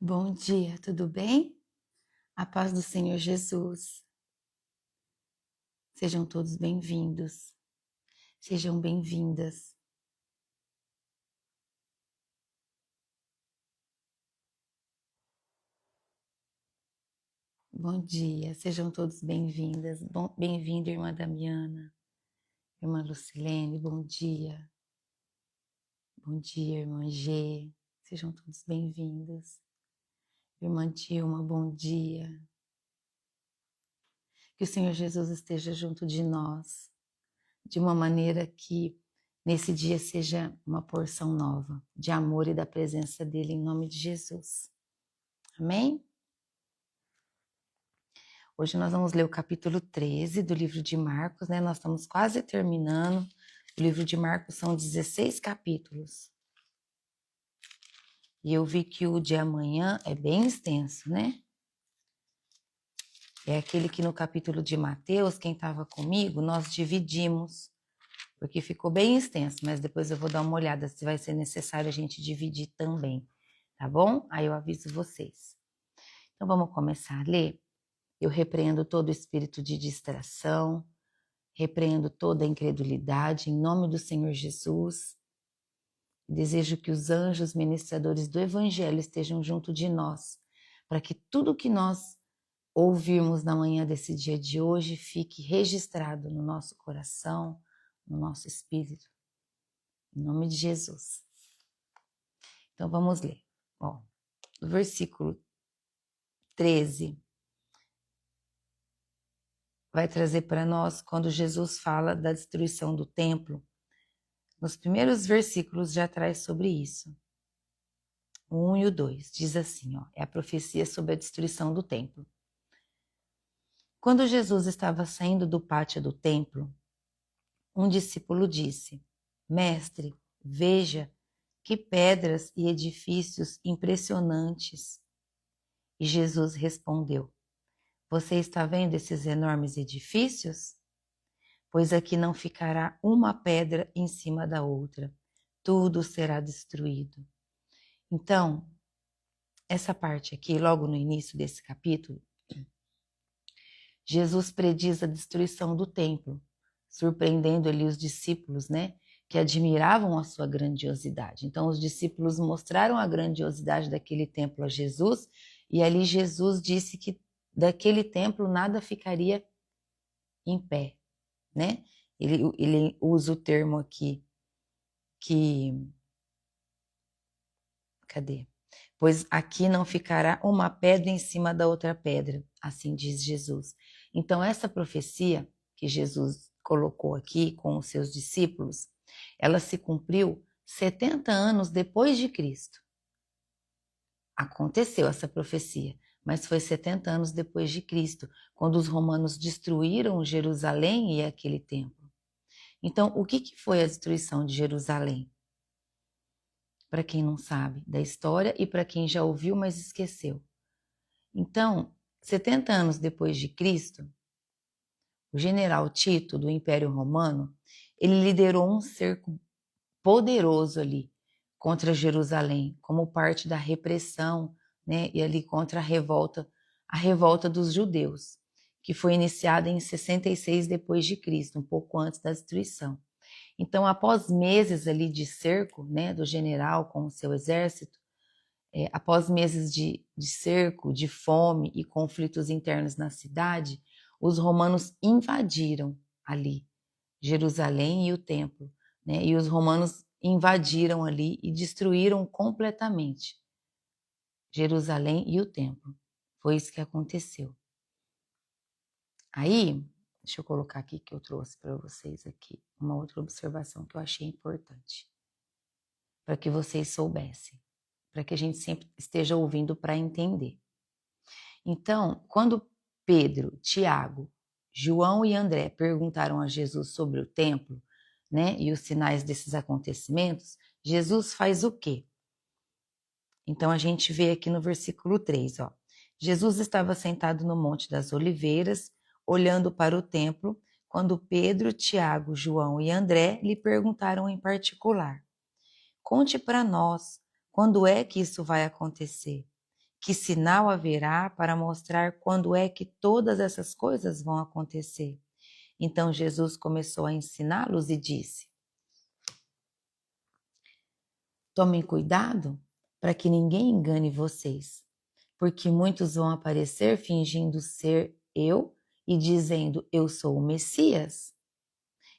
Bom dia, tudo bem? A paz do Senhor Jesus. Sejam todos bem-vindos. Sejam bem-vindas. Bom dia, sejam todos bem-vindas. Bem-vinda, irmã Damiana, irmã Lucilene, bom dia. Bom dia, irmã G. Sejam todos bem-vindos. Irmã Dilma, bom dia. Que o Senhor Jesus esteja junto de nós, de uma maneira que nesse dia seja uma porção nova de amor e da presença dele em nome de Jesus. Amém? Hoje nós vamos ler o capítulo 13 do livro de Marcos, né? Nós estamos quase terminando. O livro de Marcos são 16 capítulos. E eu vi que o de amanhã é bem extenso, né? É aquele que no capítulo de Mateus, quem estava comigo, nós dividimos, porque ficou bem extenso, mas depois eu vou dar uma olhada se vai ser necessário a gente dividir também, tá bom? Aí eu aviso vocês. Então vamos começar a ler? Eu repreendo todo espírito de distração, repreendo toda a incredulidade em nome do Senhor Jesus. Desejo que os anjos ministradores do Evangelho estejam junto de nós, para que tudo que nós ouvirmos na manhã desse dia de hoje fique registrado no nosso coração, no nosso espírito, em nome de Jesus. Então vamos ler. Ó, o versículo 13 vai trazer para nós quando Jesus fala da destruição do templo. Nos primeiros versículos já traz sobre isso. O 1 e o 2 diz assim, ó, é a profecia sobre a destruição do templo. Quando Jesus estava saindo do pátio do templo, um discípulo disse: Mestre, veja que pedras e edifícios impressionantes. E Jesus respondeu: Você está vendo esses enormes edifícios? Pois aqui não ficará uma pedra em cima da outra, tudo será destruído. Então, essa parte aqui, logo no início desse capítulo, Jesus prediz a destruição do templo, surpreendendo ali os discípulos, né, que admiravam a sua grandiosidade. Então, os discípulos mostraram a grandiosidade daquele templo a Jesus, e ali Jesus disse que daquele templo nada ficaria em pé, né? Ele usa o termo aqui que... Cadê? Pois aqui não ficará uma pedra em cima da outra pedra, assim diz Jesus. Então, essa profecia que Jesus colocou aqui com os seus discípulos, ela se cumpriu 70 anos depois de Cristo. Aconteceu essa profecia, mas foi 70 anos depois de Cristo, quando os romanos destruíram Jerusalém e aquele templo. Então, o que foi a destruição de Jerusalém? Para quem não sabe da história e para quem já ouviu, mas esqueceu. Então, 70 anos depois de Cristo, o general Tito, do Império Romano, ele liderou um cerco poderoso ali contra Jerusalém, como parte da repressão, né, e ali contra a revolta dos judeus, que foi iniciada em 66 depois de Cristo, um pouco antes da destruição. Então, após meses ali de cerco, né, do general com o seu exército, após meses de cerco, de fome e conflitos internos na cidade, os romanos invadiram ali Jerusalém e o templo, né? E os romanos invadiram ali e destruíram completamente Jerusalém e o templo. Foi isso que aconteceu. Aí, deixa eu colocar aqui que eu trouxe para vocês aqui uma outra observação que eu achei importante, para que vocês soubessem, para que a gente sempre esteja ouvindo para entender. Então, quando Pedro, Tiago, João e André perguntaram a Jesus sobre o templo, né, e os sinais desses acontecimentos, Jesus faz o quê? Então a gente vê aqui no versículo 3, ó. Jesus estava sentado no Monte das Oliveiras, olhando para o templo, quando Pedro, Tiago, João e André lhe perguntaram em particular: Conte para nós, quando é que isso vai acontecer? Que sinal haverá para mostrar quando é que todas essas coisas vão acontecer? Então Jesus começou a ensiná-los e disse: tomem cuidado para que ninguém engane vocês, porque muitos vão aparecer fingindo ser eu e dizendo eu sou o Messias,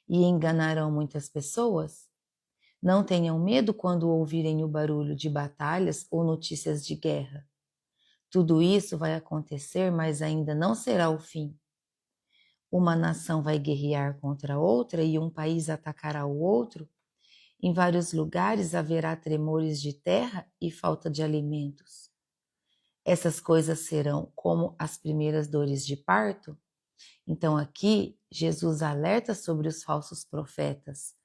e enganarão muitas pessoas. Não tenham medo quando ouvirem o barulho de batalhas ou notícias de guerra. Tudo isso vai acontecer, mas ainda não será o fim. Uma nação vai guerrear contra outra e um país atacará o outro. Em vários lugares haverá tremores de terra e falta de alimentos. Essas coisas serão como as primeiras dores de parto. Então aqui Jesus alerta sobre os falsos profetas.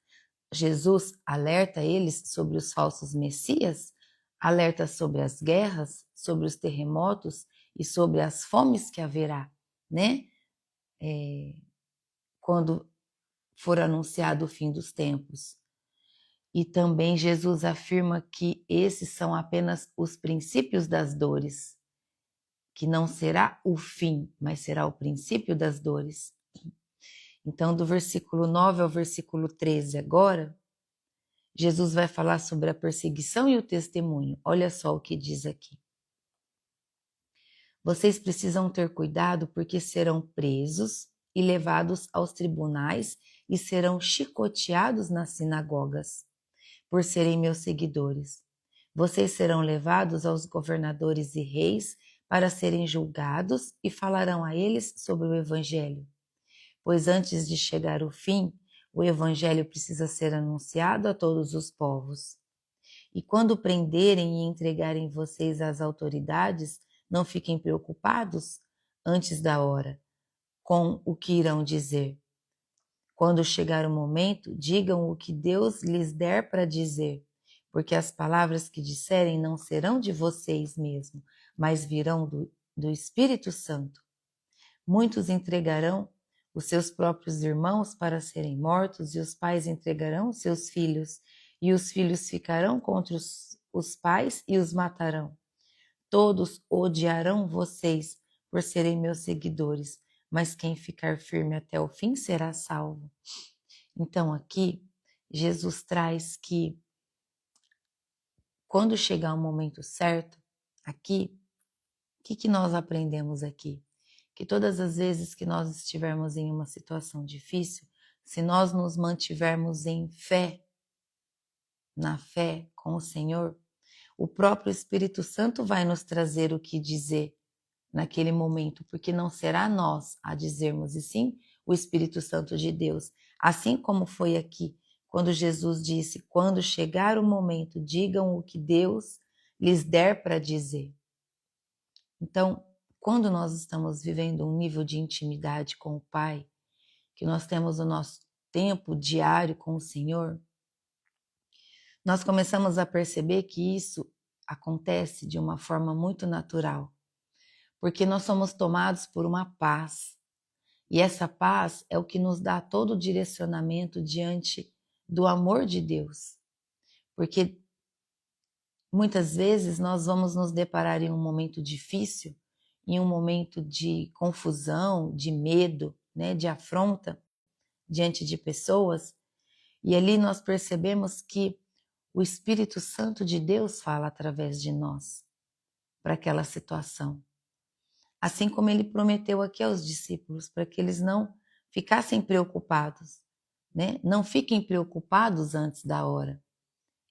Jesus alerta eles sobre os falsos messias, alerta sobre as guerras, sobre os terremotos e sobre as fomes que haverá, né? Quando for anunciado o fim dos tempos. E também Jesus afirma que esses são apenas os princípios das dores, que não será o fim, mas será o princípio das dores. Então, do versículo 9 ao versículo 13 agora, Jesus vai falar sobre a perseguição e o testemunho. Olha só o que diz aqui. Vocês precisam ter cuidado porque serão presos e levados aos tribunais e serão chicoteados nas sinagogas, por serem meus seguidores. Vocês serão levados aos governadores e reis para serem julgados e falarão a eles sobre o Evangelho. Pois antes de chegar o fim, o Evangelho precisa ser anunciado a todos os povos. E quando prenderem e entregarem vocês às autoridades, não fiquem preocupados antes da hora com o que irão dizer. Quando chegar o momento, digam o que Deus lhes der para dizer, porque as palavras que disserem não serão de vocês mesmos, mas virão do Espírito Santo. Muitos entregarão os seus próprios irmãos para serem mortos, e os pais entregarão seus filhos, e os filhos ficarão contra os pais e os matarão. Todos odiarão vocês por serem meus seguidores, mas quem ficar firme até o fim será salvo. Então aqui, Jesus traz que quando chegar o momento certo, aqui, o que nós aprendemos aqui? Que todas as vezes que nós estivermos em uma situação difícil, se nós nos mantivermos em fé, na fé com o Senhor, o próprio Espírito Santo vai nos trazer o que dizer naquele momento, porque não será nós a dizermos, e sim o Espírito Santo de Deus. Assim como foi aqui, quando Jesus disse, quando chegar o momento, digam o que Deus lhes der para dizer. Então, quando nós estamos vivendo um nível de intimidade com o Pai, que nós temos o nosso tempo diário com o Senhor, nós começamos a perceber que isso acontece de uma forma muito natural, porque nós somos tomados por uma paz, e essa paz é o que nos dá todo o direcionamento diante do amor de Deus, porque muitas vezes nós vamos nos deparar em um momento difícil, em um momento de confusão, de medo, né, de afronta diante de pessoas, e ali nós percebemos que o Espírito Santo de Deus fala através de nós para aquela situação. Assim como ele prometeu aqui aos discípulos, para que eles não ficassem preocupados, né? Não fiquem preocupados antes da hora.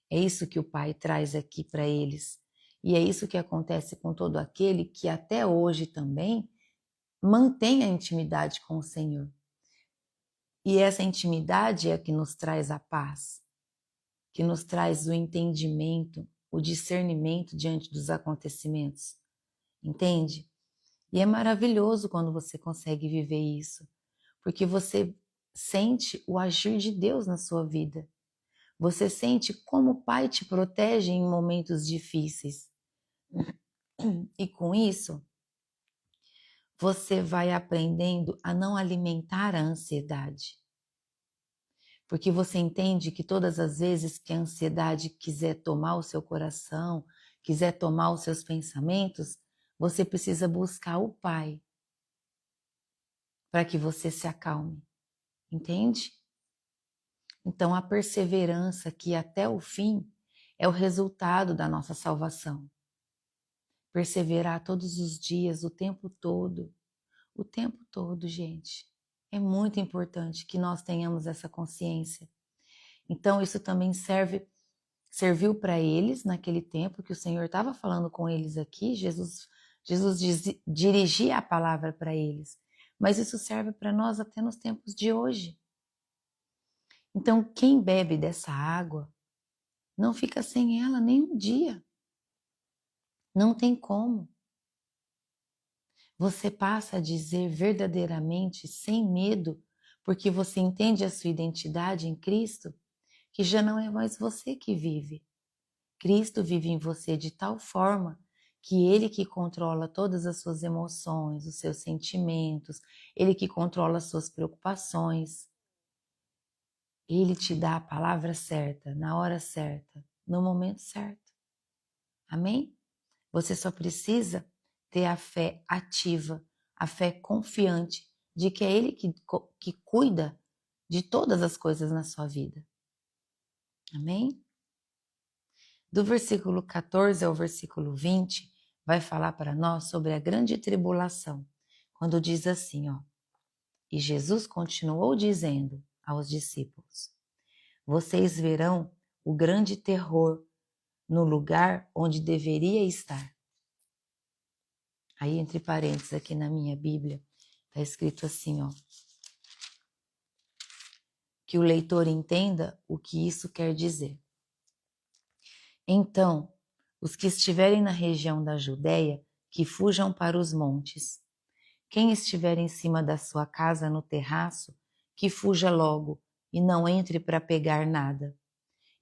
É isso que o Pai traz aqui para eles. E é isso que acontece com todo aquele que até hoje também mantém a intimidade com o Senhor. E essa intimidade é a que nos traz a paz, que nos traz o entendimento, o discernimento diante dos acontecimentos. Entende? E é maravilhoso quando você consegue viver isso, porque você sente o agir de Deus na sua vida. Você sente como o Pai te protege em momentos difíceis. E com isso, você vai aprendendo a não alimentar a ansiedade. Porque você entende que todas as vezes que a ansiedade quiser tomar o seu coração, quiser tomar os seus pensamentos, você precisa buscar o Pai para que você se acalme, entende? Então a perseverança aqui até o fim é o resultado da nossa salvação. Perseverar todos os dias, o tempo todo, gente. É muito importante que nós tenhamos essa consciência. Então isso também serviu para eles naquele tempo que o Senhor estava falando com eles aqui. Jesus dirigia a palavra para eles, mas isso serve para nós até nos tempos de hoje. Então quem bebe dessa água não fica sem ela nem um dia. Não tem como. Você passa a dizer verdadeiramente, sem medo, porque você entende a sua identidade em Cristo, que já não é mais você que vive. Cristo vive em você de tal forma que Ele que controla todas as suas emoções, os seus sentimentos, Ele que controla as suas preocupações. Ele te dá a palavra certa, na hora certa, no momento certo. Amém? Você só precisa ter a fé ativa, a fé confiante de que é Ele que cuida de todas as coisas na sua vida. Amém? Do versículo 14 ao versículo 20, vai falar para nós sobre a grande tribulação, quando diz assim, ó: E Jesus continuou dizendo aos discípulos: Vocês verão o grande terror no lugar onde deveria estar. Aí, entre parênteses, aqui na minha Bíblia, está escrito assim, ó: que o leitor entenda o que isso quer dizer. Então, os que estiverem na região da Judéia, que fujam para os montes. Quem estiver em cima da sua casa no terraço, que fuja logo e não entre para pegar nada.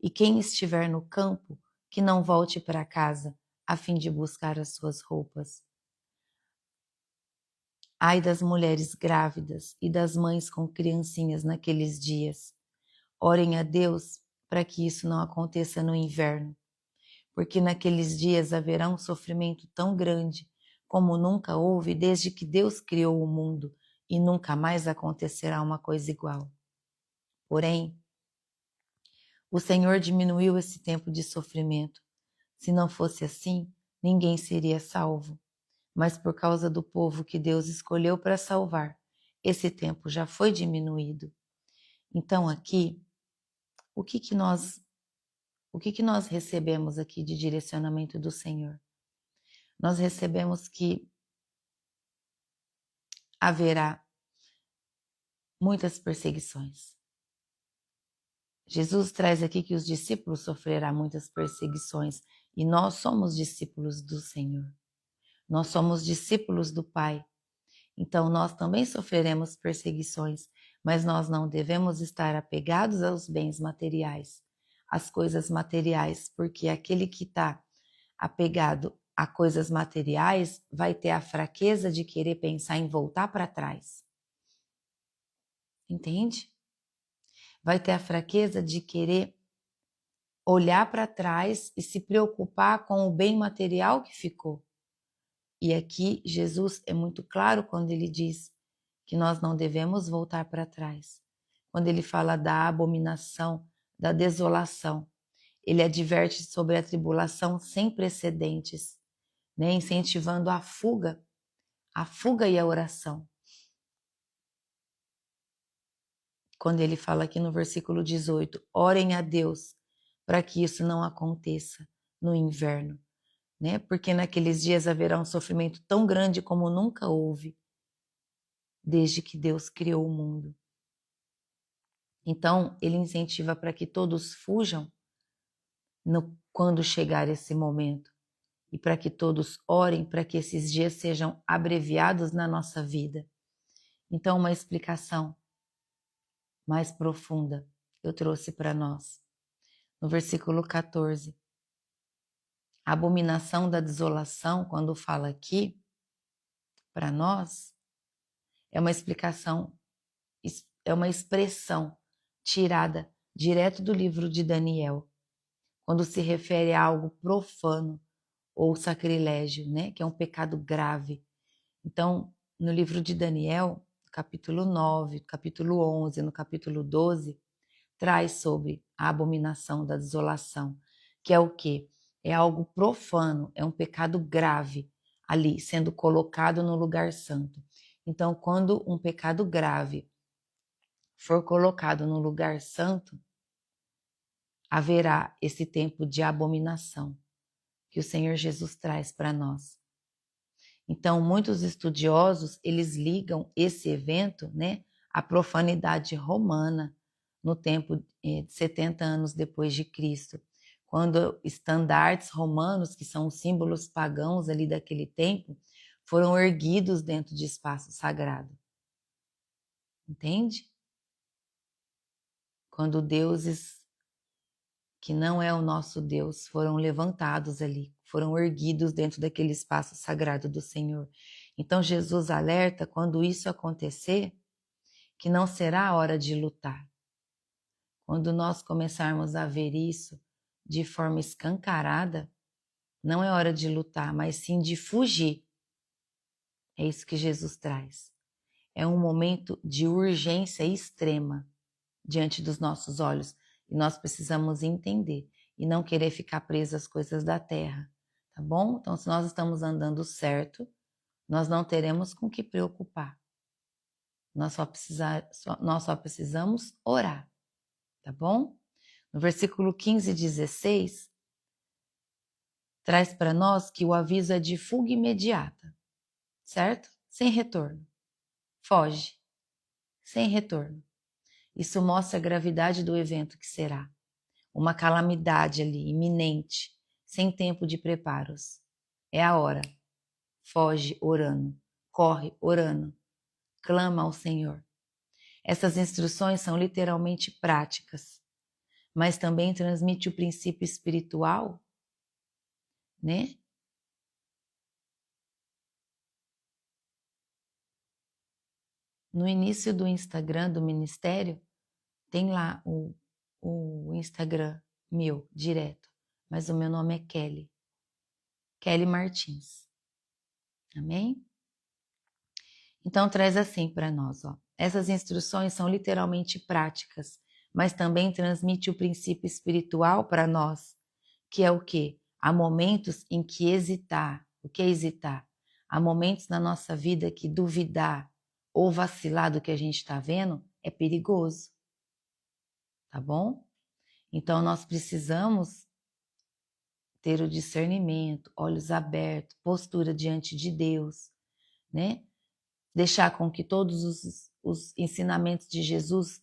E quem estiver no campo, que não volte para casa, a fim de buscar as suas roupas. Ai das mulheres grávidas e das mães com criancinhas naqueles dias. Orem a Deus para que isso não aconteça no inverno, porque naqueles dias haverá um sofrimento tão grande como nunca houve desde que Deus criou o mundo, e nunca mais acontecerá uma coisa igual. Porém, o Senhor diminuiu esse tempo de sofrimento. Se não fosse assim, ninguém seria salvo. Mas por causa do povo que Deus escolheu para salvar, esse tempo já foi diminuído. Então aqui, o que nós recebemos aqui de direcionamento do Senhor? Nós recebemos que haverá muitas perseguições. Jesus traz aqui que os discípulos sofrerão muitas perseguições e nós somos discípulos do Senhor. Nós somos discípulos do Pai. Então nós também sofreremos perseguições, mas nós não devemos estar apegados aos bens materiais, às coisas materiais, porque aquele que está apegado a coisas materiais vai ter a fraqueza de querer pensar em voltar para trás. Entende? Vai ter a fraqueza de querer olhar para trás e se preocupar com o bem material que ficou. E aqui Jesus é muito claro quando ele diz que nós não devemos voltar para trás. Quando ele fala da abominação, da desolação, ele adverte sobre a tribulação sem precedentes, né? Incentivando a fuga e a oração. Quando ele fala aqui no versículo 18, orem a Deus para que isso não aconteça no inverno, né? Porque naqueles dias haverá um sofrimento tão grande como nunca houve, desde que Deus criou o mundo. Então, ele incentiva para que todos fujam quando chegar esse momento e para que todos orem para que esses dias sejam abreviados na nossa vida. Então, uma explicação mais profunda eu trouxe para nós. No versículo 14, a abominação da desolação, quando fala aqui, para nós, é uma explicação, é uma expressão tirada direto do livro de Daniel, quando se refere a algo profano, ou sacrilégio, né? Que é um pecado grave. Então, no livro de Daniel, capítulo 9, capítulo 11, no capítulo 12, traz sobre a abominação da desolação, que é o quê? É algo profano, é um pecado grave ali, sendo colocado no lugar santo. Então, quando um pecado grave for colocado no lugar santo, haverá esse tempo de abominação que o Senhor Jesus traz para nós. Então, muitos estudiosos, eles ligam esse evento, né, à profanidade romana, no tempo de 70 anos depois de Cristo, quando estandartes romanos, que são os símbolos pagãos ali daquele tempo, foram erguidos dentro de espaço sagrado. Entende? Quando deuses que não é o nosso Deus foram levantados ali, foram erguidos dentro daquele espaço sagrado do Senhor. Então Jesus alerta quando isso acontecer, que não será a hora de lutar. Quando nós começarmos a ver isso de forma escancarada, não é hora de lutar, mas sim de fugir. É isso que Jesus traz. É um momento de urgência extrema diante dos nossos olhos. E nós precisamos entender e não querer ficar presos às coisas da terra, tá bom? Então, se nós estamos andando certo, nós não teremos com que preocupar. Nós só precisamos orar, tá bom? No versículo 15 e 16, traz para nós que o aviso é de fuga imediata, certo? Sem retorno. Foge, sem retorno. Isso mostra a gravidade do evento que será. Uma calamidade ali, iminente, sem tempo de preparos. É a hora. Foge orando, corre orando, clama ao Senhor. Essas instruções são literalmente práticas, mas também transmite o princípio espiritual, né? No início do Instagram do ministério, tem lá o Instagram meu, direto, mas o meu nome é Kelly. Kelly Martins. Amém? Então traz assim para nós, ó. Essas instruções são literalmente práticas, mas também transmite o princípio espiritual para nós, que é o quê? Há momentos em que hesitar. O que é hesitar? Há momentos na nossa vida que duvidar ou vacilar do que a gente está vendo é perigoso, tá bom? Então nós precisamos ter o discernimento, olhos abertos, postura diante de Deus, né? Deixar com que todos os ensinamentos de Jesus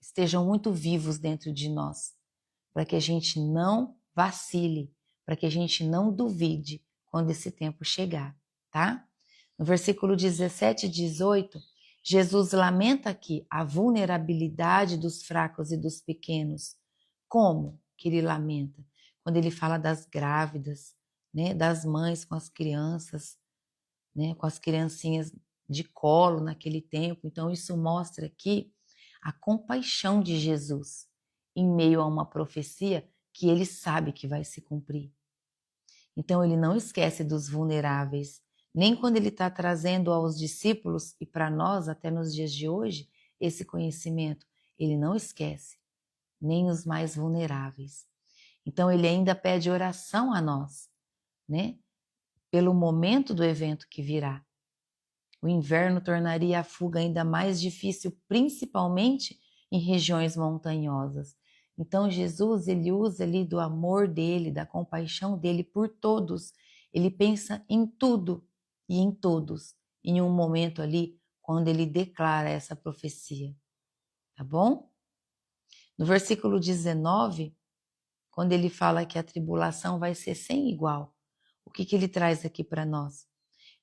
estejam muito vivos dentro de nós, para que a gente não vacile, para que a gente não duvide quando esse tempo chegar, tá? No versículo 17 e 18, Jesus lamenta aqui a vulnerabilidade dos fracos e dos pequenos. Como que ele lamenta? Quando ele fala das grávidas, né, das mães com as crianças, né, com as criancinhas de colo naquele tempo. Então isso mostra aqui a compaixão de Jesus em meio a uma profecia que ele sabe que vai se cumprir. Então ele não esquece dos vulneráveis, nem quando ele está trazendo aos discípulos e para nós até nos dias de hoje esse conhecimento, ele não esquece nem os mais vulneráveis. Então ele ainda pede oração a nós, né? Pelo momento do evento que virá. O inverno tornaria a fuga ainda mais difícil, principalmente em regiões montanhosas. Então Jesus, ele usa ali do amor dele, da compaixão dele por todos. Ele pensa em tudo e em todos, em um momento ali, quando ele declara essa profecia. Tá bom? No versículo 19, quando ele fala que a tribulação vai ser sem igual, o que ele traz aqui para nós?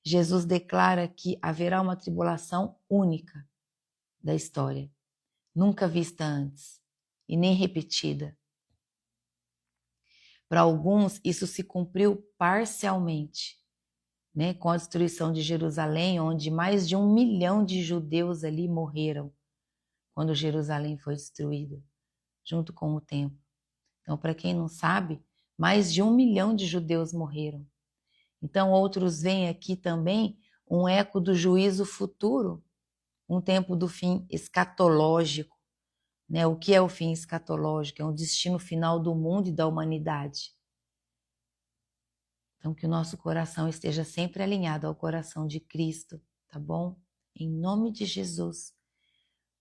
Jesus declara que haverá uma tribulação única da história, nunca vista antes e nem repetida. Para alguns, isso se cumpriu parcialmente, né, com a destruição de Jerusalém, onde mais de 1 milhão de judeus ali morreram quando Jerusalém foi destruída, junto com o templo. Então, para quem não sabe, Mais de 1 milhão de judeus morreram. Então outros veem aqui também um eco do juízo futuro, um tempo do fim escatológico, né? O que é o fim escatológico? É um destino final do mundo e da humanidade. Então que o nosso coração esteja sempre alinhado ao coração de Cristo, tá bom? Em nome de Jesus,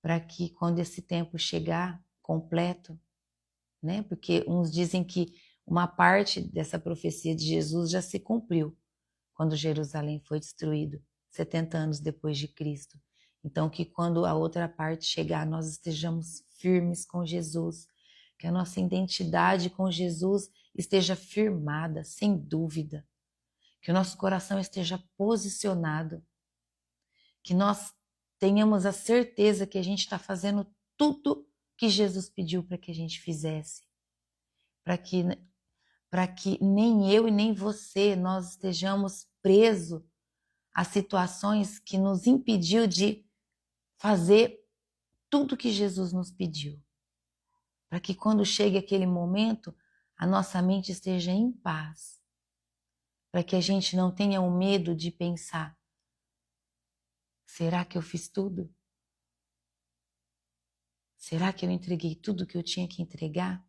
para que quando esse tempo chegar completo, né? Porque uns dizem que uma parte dessa profecia de Jesus já se cumpriu quando Jerusalém foi destruído, 70 anos depois de Cristo. Então que quando a outra parte chegar, nós estejamos firmes com Jesus, que a nossa identidade com Jesus esteja firmada, sem dúvida, que o nosso coração esteja posicionado, que nós tenhamos a certeza que a gente está fazendo tudo que Jesus pediu para que a gente fizesse, para que nem eu e nem você nós estejamos presos a situações que nos impediu de fazer tudo que Jesus nos pediu. Para que quando chegue aquele momento, a nossa mente esteja em paz. Para que a gente não tenha o medo de pensar, será que eu fiz tudo? Será que eu entreguei tudo que eu tinha que entregar?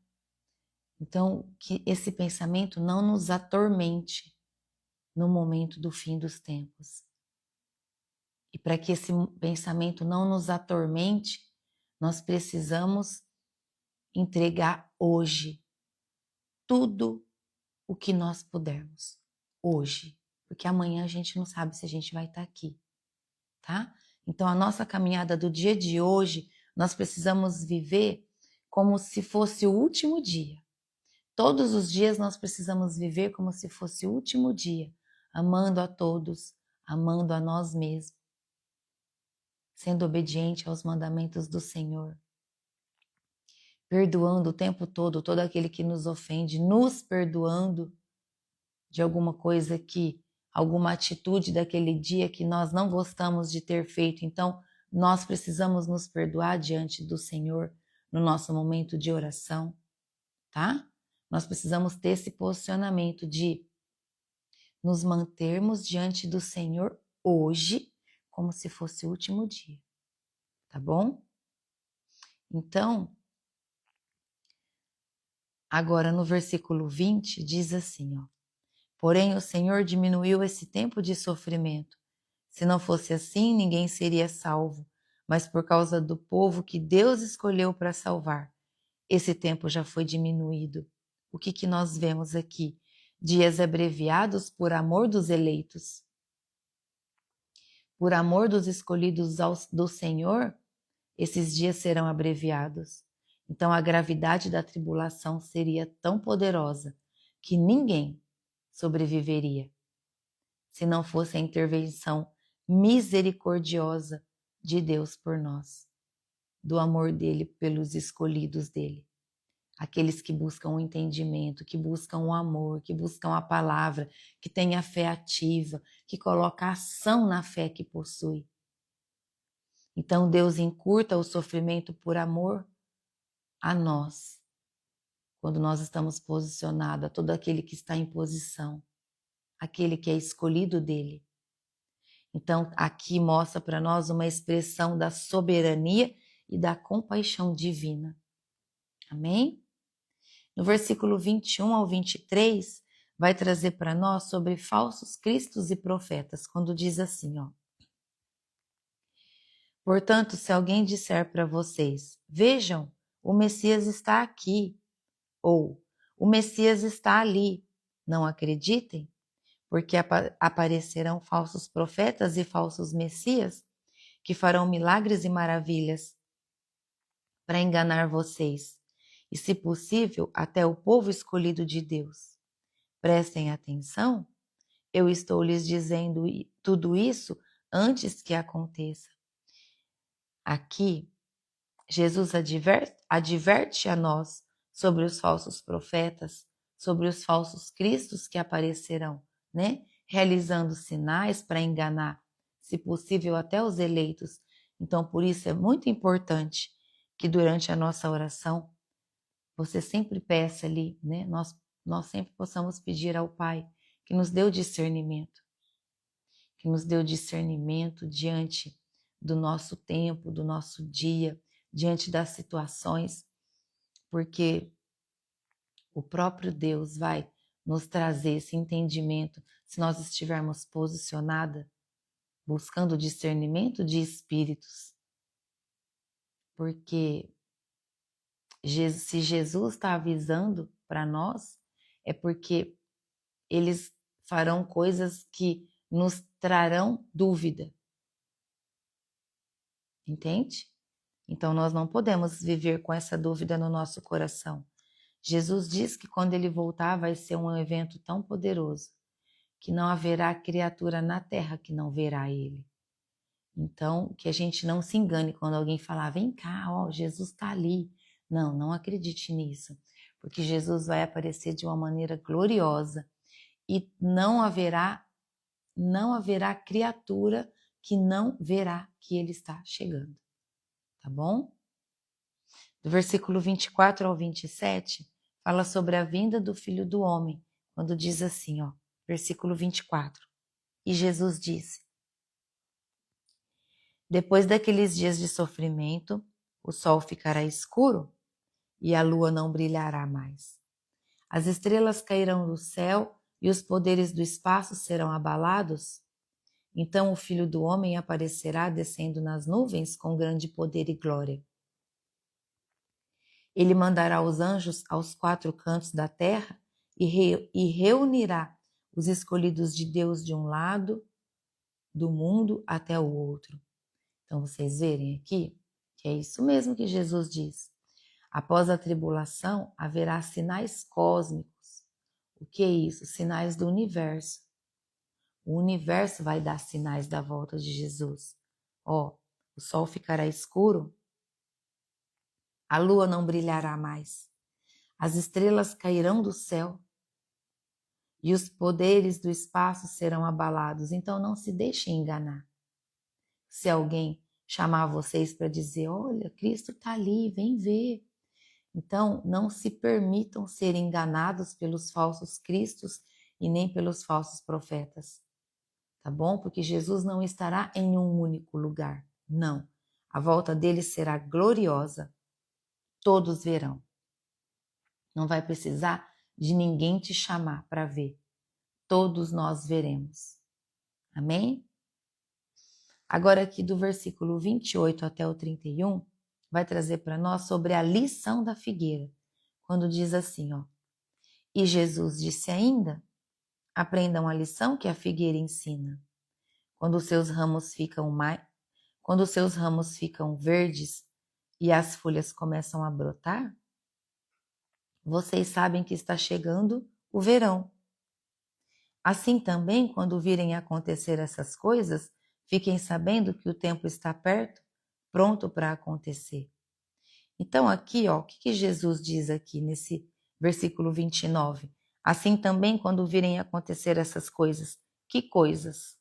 Então, que esse pensamento não nos atormente no momento do fim dos tempos. E para que esse pensamento não nos atormente, nós precisamos entregar hoje tudo o que nós pudermos. Hoje. Porque amanhã a gente não sabe se a gente vai estar aqui, tá? Então a nossa caminhada do dia de hoje, nós precisamos viver como se fosse o último dia. Todos os dias nós precisamos viver como se fosse o último dia, amando a todos, amando a nós mesmos, sendo obediente aos mandamentos do Senhor, perdoando o tempo todo aquele que nos ofende, nos perdoando de alguma coisa alguma atitude daquele dia que nós não gostamos de ter feito. Então, nós precisamos nos perdoar diante do Senhor no nosso momento de oração, tá? Nós precisamos ter esse posicionamento de nos mantermos diante do Senhor hoje, como se fosse o último dia, tá bom? Então, agora no versículo 20 diz assim, ó: porém o Senhor diminuiu esse tempo de sofrimento. Se não fosse assim, ninguém seria salvo, mas por causa do povo que Deus escolheu para salvar, esse tempo já foi diminuído. O que nós vemos aqui? Dias abreviados por amor dos eleitos. Por amor dos escolhidos do Senhor, esses dias serão abreviados. Então a gravidade da tribulação seria tão poderosa que ninguém sobreviveria se não fosse a intervenção misericordiosa de Deus por nós, do amor dele pelos escolhidos dele. Aqueles que buscam o entendimento, que buscam o amor, que buscam a palavra, que têm a fé ativa, que coloca ação na fé que possui. Então Deus encurta o sofrimento por amor a nós, quando nós estamos posicionados, a todo aquele que está em posição, aquele que é escolhido dele. Então aqui mostra para nós uma expressão da soberania e da compaixão divina. Amém? No versículo 21 ao 23, vai trazer para nós sobre falsos cristos e profetas, quando diz assim, ó: portanto, se alguém disser para vocês, vejam, o Messias está aqui, ou o Messias está ali, não acreditem, porque aparecerão falsos profetas e falsos messias que farão milagres e maravilhas para enganar vocês, e se possível, até o povo escolhido de Deus. Prestem atenção, eu estou lhes dizendo tudo isso antes que aconteça. Aqui, Jesus adverte a nós sobre os falsos profetas, sobre os falsos cristos que aparecerão, né? Realizando sinais para enganar, se possível, até os eleitos. Então, por isso é muito importante que durante a nossa oração, você sempre peça ali, né? Nós nós sempre possamos pedir ao Pai que nos dê o discernimento, que nos dê o discernimento diante do nosso tempo, do nosso dia, diante das situações, porque o próprio Deus vai nos trazer esse entendimento se nós estivermos posicionadas, buscando discernimento de espíritos. Porque se Jesus está avisando para nós, é porque eles farão coisas que nos trarão dúvida. Entende? Então nós não podemos viver com essa dúvida no nosso coração. Jesus diz que quando ele voltar vai ser um evento tão poderoso que não haverá criatura na terra que não verá ele. Então, que a gente não se engane quando alguém falar, vem cá, ó, Jesus está ali. Não, não acredite nisso, porque Jesus vai aparecer de uma maneira gloriosa e não haverá criatura que não verá que ele está chegando. Tá bom? Do versículo 24 ao 27, fala sobre a vinda do Filho do Homem, quando diz assim, ó, versículo 24. E Jesus disse: depois daqueles dias de sofrimento, o sol ficará escuro e a lua não brilhará mais. As estrelas cairão do céu e os poderes do espaço serão abalados. Então o Filho do Homem aparecerá descendo nas nuvens com grande poder e glória. Ele mandará os anjos aos 4 cantos da terra e reunirá os escolhidos de Deus de um lado do mundo até o outro. Então vocês verem aqui que é isso mesmo que Jesus diz. Após a tribulação haverá sinais cósmicos. O que é isso? Sinais do universo. O universo vai dar sinais da volta de Jesus. Ó, o sol ficará escuro, a lua não brilhará mais, as estrelas cairão do céu e os poderes do espaço serão abalados. Então não se deixem enganar. Se alguém chamar vocês para dizer, olha, Cristo está ali, vem ver. Então não se permitam ser enganados pelos falsos cristos e nem pelos falsos profetas. Tá bom? Porque Jesus não estará em um único lugar. Não. A volta dele será gloriosa. Todos verão. Não vai precisar de ninguém te chamar para ver. Todos nós veremos. Amém? Agora aqui do versículo 28 até o 31, vai trazer para nós sobre a lição da figueira. Quando diz assim, ó. E Jesus disse ainda, aprendam a lição que a figueira ensina. Quando os seus ramos ficam verdes e as folhas começam a brotar, vocês sabem que está chegando o verão. Assim também, quando virem acontecer essas coisas, fiquem sabendo que o tempo está perto, pronto para acontecer. Então aqui, ó, o que Jesus diz aqui nesse versículo 29? Assim também, quando virem acontecer essas coisas, que coisas?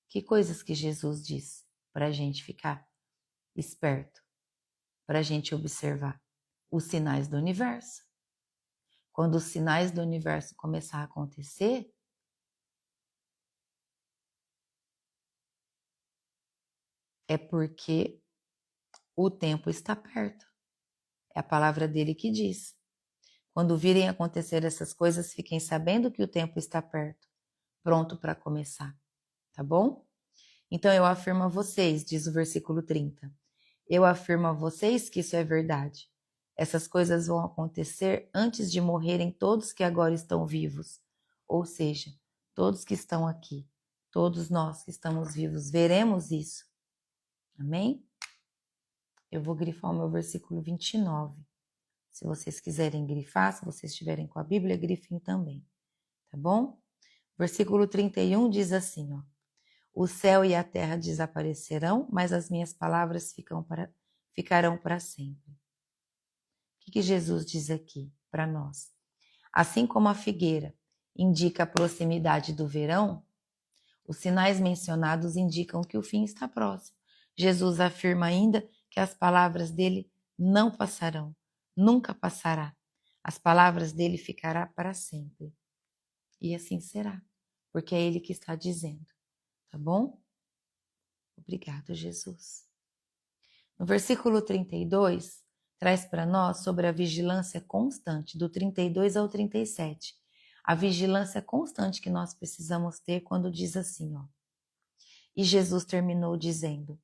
Que coisas que Jesus diz para a gente ficar esperto, para a gente observar? Os sinais do universo. Quando os sinais do universo começar a acontecer, é porque o tempo está perto. É a palavra dele que diz. Quando virem acontecer essas coisas, fiquem sabendo que o tempo está perto, pronto para começar. Tá bom? Então eu afirmo a vocês, diz o versículo 30. Eu afirmo a vocês que isso é verdade. Essas coisas vão acontecer antes de morrerem todos que agora estão vivos. Ou seja, todos que estão aqui, todos nós que estamos vivos, veremos isso. Amém? Eu vou grifar o meu versículo 29. Se vocês quiserem grifar, se vocês estiverem com a Bíblia, grifem também. Tá bom? Versículo 31 diz assim, ó. O céu e a terra desaparecerão, mas as minhas palavras ficarão para sempre. O que Jesus diz aqui para nós? Assim como a figueira indica a proximidade do verão, os sinais mencionados indicam que o fim está próximo. Jesus afirma ainda que as palavras dele não passarão, nunca passará. As palavras dele ficará para sempre. E assim será, porque é ele que está dizendo, tá bom? Obrigado, Jesus. No versículo 32, traz para nós sobre a vigilância constante, do 32 ao 37. A vigilância constante que nós precisamos ter quando diz assim, ó. E Jesus terminou dizendo,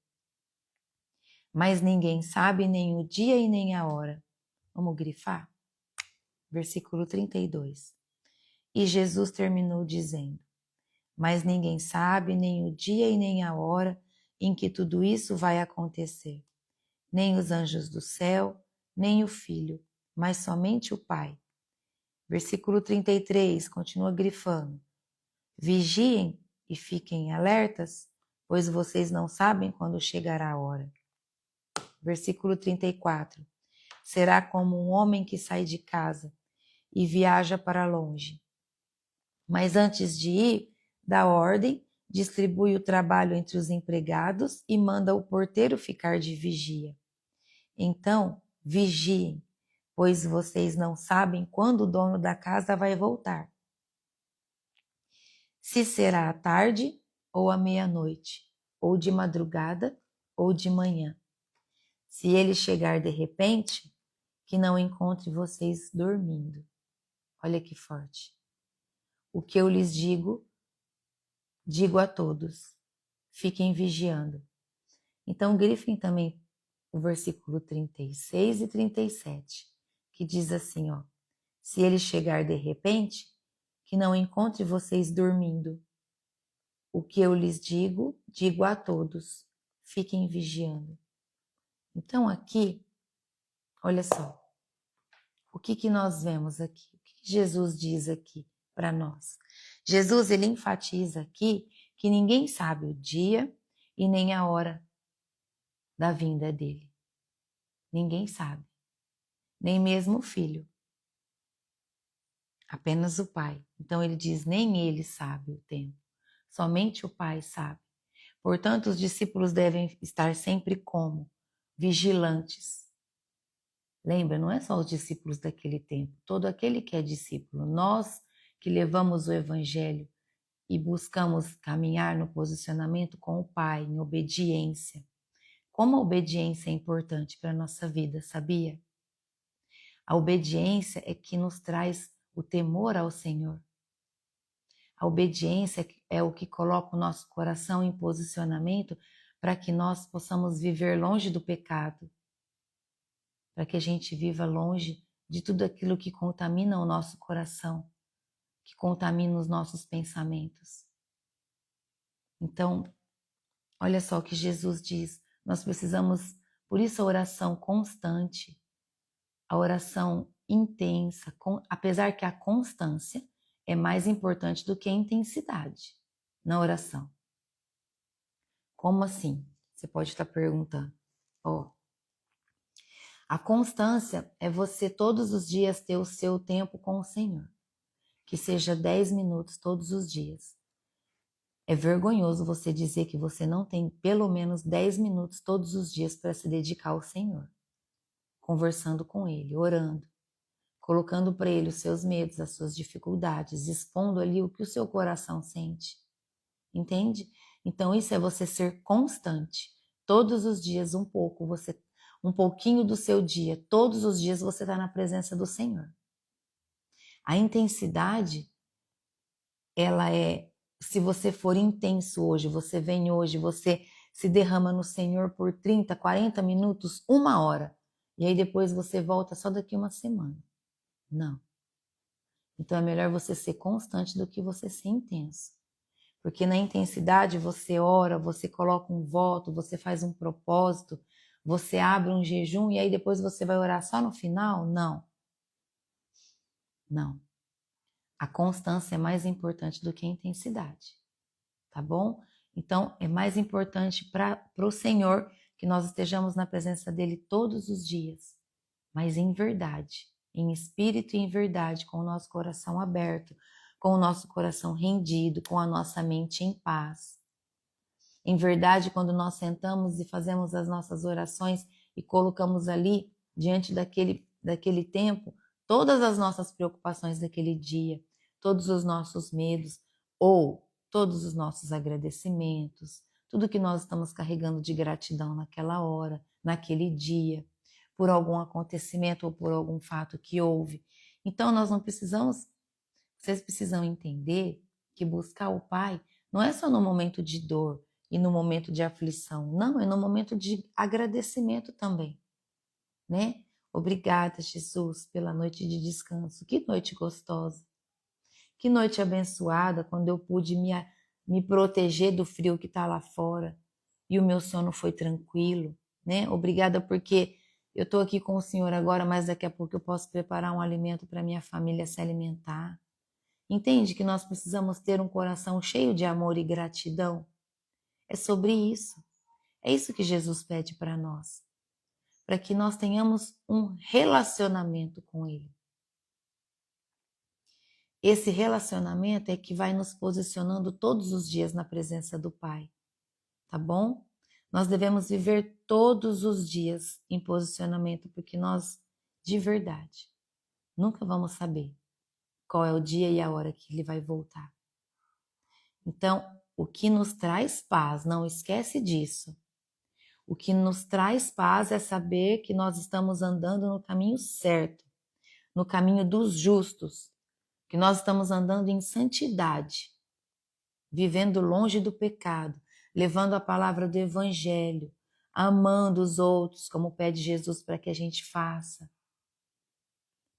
mas ninguém sabe nem o dia e nem a hora. Vamos grifar? Versículo 32. E Jesus terminou dizendo, mas ninguém sabe nem o dia e nem a hora em que tudo isso vai acontecer. Nem os anjos do céu, nem o Filho, mas somente o Pai. Versículo 33, continua grifando. Vigiem e fiquem alertas, pois vocês não sabem quando chegará a hora. Versículo 34. Será como um homem que sai de casa e viaja para longe. Mas antes de ir, dá ordem, distribui o trabalho entre os empregados e manda o porteiro ficar de vigia. Então, vigiem, pois vocês não sabem quando o dono da casa vai voltar. Se será à tarde ou à meia-noite, ou de madrugada ou de manhã. Se ele chegar de repente, que não encontre vocês dormindo. Olha que forte. O que eu lhes digo, digo a todos. Fiquem vigiando. Então, grifem também o versículo 36 e 37, que diz assim, ó. Se ele chegar de repente, que não encontre vocês dormindo. O que eu lhes digo, digo a todos. Fiquem vigiando. Então aqui, olha só. O que nós vemos aqui? O que Jesus diz aqui para nós? Jesus, ele enfatiza aqui que ninguém sabe o dia e nem a hora da vinda dele. Ninguém sabe. Nem mesmo o Filho. Apenas o Pai. Então ele diz, nem ele sabe o tempo. Somente o Pai sabe. Portanto, os discípulos devem estar sempre como? Vigilantes. Lembra, não é só os discípulos daquele tempo. Todo aquele que é discípulo. Nós que levamos o Evangelho e buscamos caminhar no posicionamento com o Pai, em obediência. Como a obediência é importante para a nossa vida, sabia? A obediência é que nos traz o temor ao Senhor. A obediência é o que coloca o nosso coração em posicionamento para que nós possamos viver longe do pecado, para que a gente viva longe de tudo aquilo que contamina o nosso coração, que contamina os nossos pensamentos. Então, olha só o que Jesus diz, nós precisamos, por isso a oração constante, a oração intensa, apesar que a constância é mais importante do que a intensidade na oração. Como assim? Você pode estar perguntando. A constância é você todos os dias ter o seu tempo com o Senhor, que seja 10 minutos todos os dias. É vergonhoso você dizer que você não tem pelo menos 10 minutos todos os dias para se dedicar ao Senhor, conversando com Ele, orando, colocando para Ele os seus medos, as suas dificuldades, expondo ali o que o seu coração sente. Entende? Então isso é você ser constante. Todos os dias um pouquinho do seu dia, todos os dias você está na presença do Senhor. A intensidade, ela é, se você for intenso hoje, você vem hoje, você se derrama no Senhor por 30, 40 minutos, 1 hora, e aí depois você volta só daqui uma semana. Não. Então é melhor você ser constante do que você ser intenso. Porque na intensidade você ora, você coloca um voto, você faz um propósito, você abre um jejum e aí depois você vai orar só no final? Não. Não. A constância é mais importante do que a intensidade. Tá bom? Então é mais importante para o Senhor que nós estejamos na presença dele todos os dias, mas em verdade, em espírito e em verdade, com o nosso coração aberto, com o nosso coração rendido, com a nossa mente em paz. Em verdade, quando nós sentamos e fazemos as nossas orações e colocamos ali, diante daquele tempo, todas as nossas preocupações daquele dia, todos os nossos medos ou todos os nossos agradecimentos, tudo que nós estamos carregando de gratidão naquela hora, naquele dia, por algum acontecimento ou por algum fato que houve. Então nós não precisamos, vocês precisam entender que buscar o Pai não é só no momento de dor e no momento de aflição, não, é no momento de agradecimento também, né? Obrigada, Jesus, pela noite de descanso. Que noite gostosa. Que noite abençoada quando eu pude me proteger do frio que está lá fora e o meu sono foi tranquilo, né? Obrigada porque eu estou aqui com o Senhor agora, mas daqui a pouco eu posso preparar um alimento para minha família se alimentar. Entende que nós precisamos ter um coração cheio de amor e gratidão? É sobre isso. É isso que Jesus pede para nós. Para que nós tenhamos um relacionamento com Ele. Esse relacionamento é que vai nos posicionando todos os dias na presença do Pai, tá bom? Nós devemos viver todos os dias em posicionamento, porque nós, de verdade, nunca vamos saber qual é o dia e a hora que Ele vai voltar. Então, o que nos traz paz, não esquece disso. O que nos traz paz é saber que nós estamos andando no caminho certo, no caminho dos justos, que nós estamos andando em santidade, vivendo longe do pecado, levando a palavra do Evangelho, amando os outros, como pede Jesus para que a gente faça,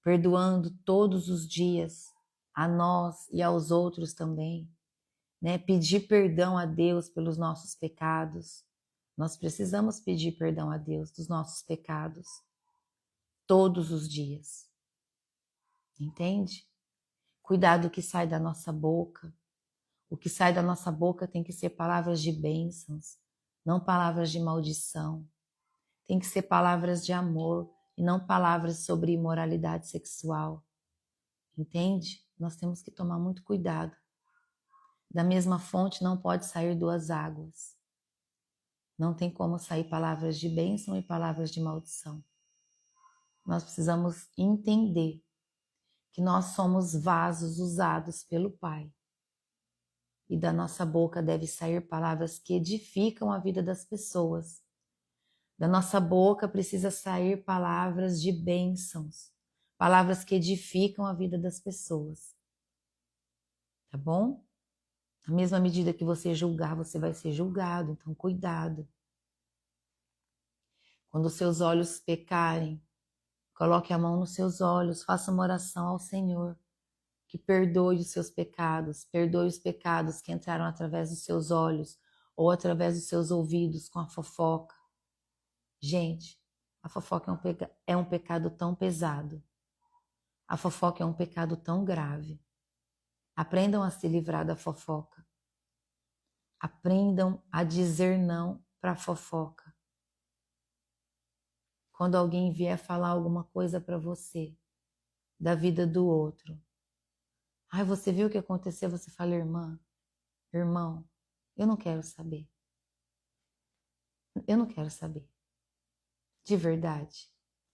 perdoando todos os dias a nós e aos outros também, né? Pedir perdão a Deus pelos nossos pecados. Nós precisamos pedir perdão a Deus dos nossos pecados todos os dias, entende? Cuidado do que sai da nossa boca. O que sai da nossa boca tem que ser palavras de bênçãos, não palavras de maldição. Tem que ser palavras de amor e não palavras sobre imoralidade sexual. Entende? Nós temos que tomar muito cuidado. Da mesma fonte não pode sair duas águas. Não tem como sair palavras de bênção e palavras de maldição. Nós precisamos entender que nós somos vasos usados pelo Pai. E da nossa boca deve sair palavras que edificam a vida das pessoas. Da nossa boca precisa sair palavras de bênçãos, palavras que edificam a vida das pessoas. Tá bom? Na mesma medida que você julgar, você vai ser julgado, então cuidado. Quando os seus olhos pecarem, coloque a mão nos seus olhos, faça uma oração ao Senhor, que perdoe os seus pecados, perdoe os pecados que entraram através dos seus olhos ou através dos seus ouvidos com a fofoca. Gente, a fofoca é um pecado tão pesado. A fofoca é um pecado tão grave. Aprendam a se livrar da fofoca. Aprendam a dizer não para a fofoca. Quando alguém vier falar alguma coisa para você, da vida do outro. Ai, você viu o que aconteceu? Você fala, irmã, irmão, eu não quero saber. Eu não quero saber. De verdade.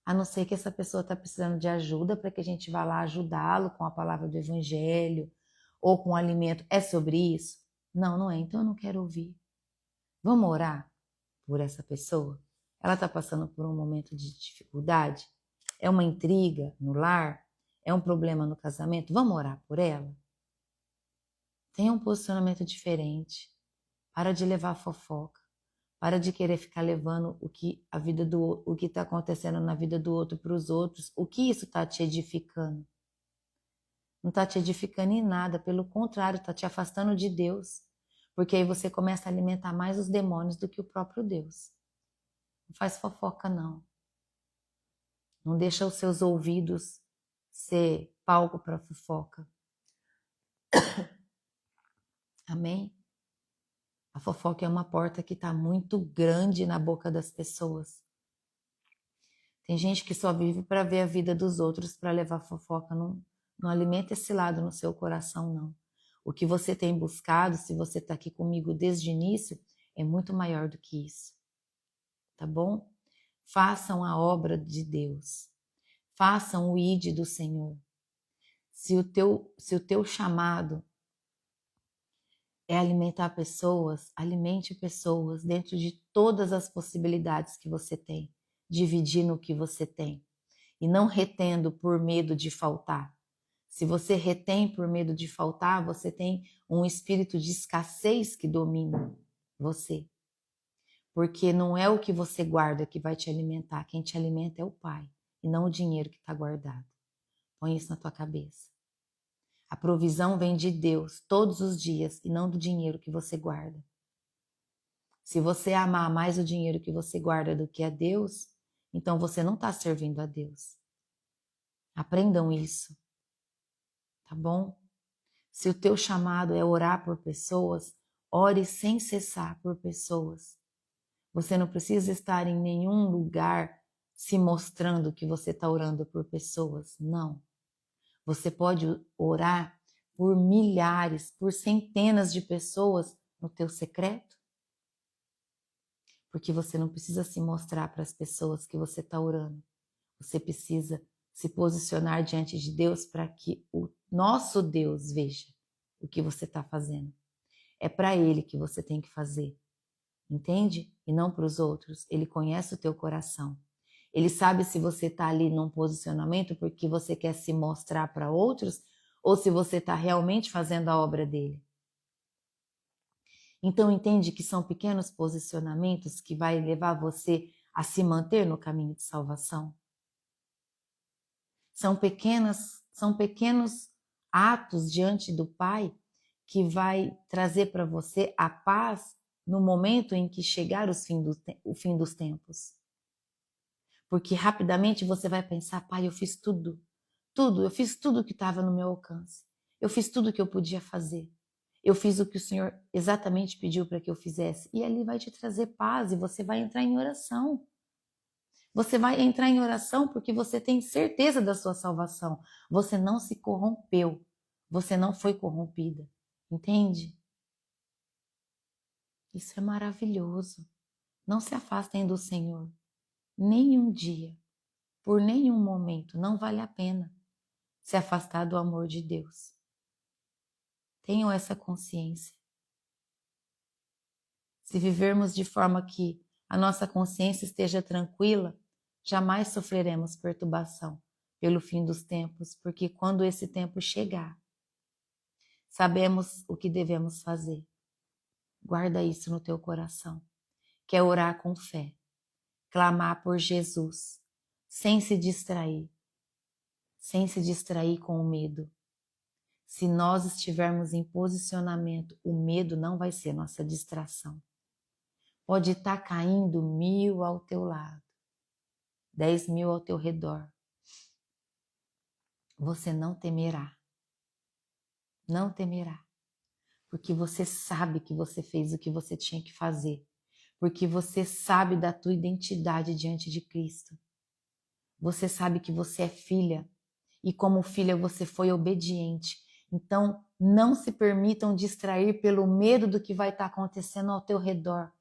A não ser que essa pessoa está precisando de ajuda para que a gente vá lá ajudá-lo com a palavra do Evangelho ou com o alimento. É sobre isso? Não, não é. Então eu não quero ouvir. Vamos orar por essa pessoa? Ela está passando por um momento de dificuldade? É uma intriga no lar? É um problema no casamento? Vamos orar por ela? Tenha um posicionamento diferente. Para de levar fofoca. Para de querer ficar levando o que está acontecendo na vida do outro para os outros. O que isso está te edificando? Não está te edificando em nada, pelo contrário, está te afastando de Deus. Porque aí você começa a alimentar mais os demônios do que o próprio Deus. Não faz fofoca, não. Não deixa os seus ouvidos ser palco para fofoca. Amém? A fofoca é uma porta que está muito grande na boca das pessoas. Tem gente que só vive para ver a vida dos outros, para levar fofoca. Não alimenta esse lado no seu coração, não. O que você tem buscado, se você está aqui comigo desde o início, é muito maior do que isso. Tá bom? Façam a obra de Deus. Façam o ide do Senhor. Se o teu chamado é alimentar pessoas, alimente pessoas dentro de todas as possibilidades que você tem, dividindo o que você tem e não retendo por medo de faltar. Se você retém por medo de faltar, você tem um espírito de escassez que domina você. Porque não é o que você guarda que vai te alimentar, quem te alimenta é o Pai e não o dinheiro que está guardado. Põe isso na tua cabeça. A provisão vem de Deus todos os dias e não do dinheiro que você guarda. Se você amar mais o dinheiro que você guarda do que a Deus, então você não está servindo a Deus. Aprendam isso, tá bom? Se o teu chamado é orar por pessoas, ore sem cessar por pessoas. Você não precisa estar em nenhum lugar se mostrando que você está orando por pessoas, não. Você pode orar por milhares, por centenas de pessoas no teu secreto. Porque você não precisa se mostrar para as pessoas que você está orando. Você precisa se posicionar diante de Deus para que o nosso Deus veja o que você está fazendo. É para Ele que você tem que fazer, entende? E não para os outros. Ele conhece o teu coração. Ele sabe se você está ali num posicionamento porque você quer se mostrar para outros ou se você está realmente fazendo a obra dele. Então entende que são pequenos posicionamentos que vai levar você a se manter no caminho de salvação? São pequenos atos diante do Pai que vai trazer para você a paz no momento em que chegar o fim dos tempos. Porque rapidamente você vai pensar, Pai, eu fiz tudo, eu fiz tudo que estava no meu alcance. Eu fiz tudo que eu podia fazer. Eu fiz o que o Senhor exatamente pediu para que eu fizesse. E ali vai te trazer paz e você vai entrar em oração. Você vai entrar em oração porque você tem certeza da sua salvação. Você não se corrompeu. Você não foi corrompida. Entende? Isso é maravilhoso. Não se afastem do Senhor. Nenhum dia, por nenhum momento, não vale a pena se afastar do amor de Deus. Tenham essa consciência. Se vivermos de forma que a nossa consciência esteja tranquila, jamais sofreremos perturbação pelo fim dos tempos, porque quando esse tempo chegar, sabemos o que devemos fazer. Guarda isso no teu coração, que é orar com fé, clamar por Jesus, sem se distrair com o medo. Se nós estivermos em posicionamento, o medo não vai ser nossa distração. Pode estar caindo 1000 ao teu lado, 10.000 ao teu redor. Você não temerá. Não temerá. Porque você sabe que você fez o que você tinha que fazer. Porque você sabe da tua identidade diante de Cristo. Você sabe que você é filha. E como filha você foi obediente. Então não se permitam distrair pelo medo do que vai estar acontecendo ao teu redor.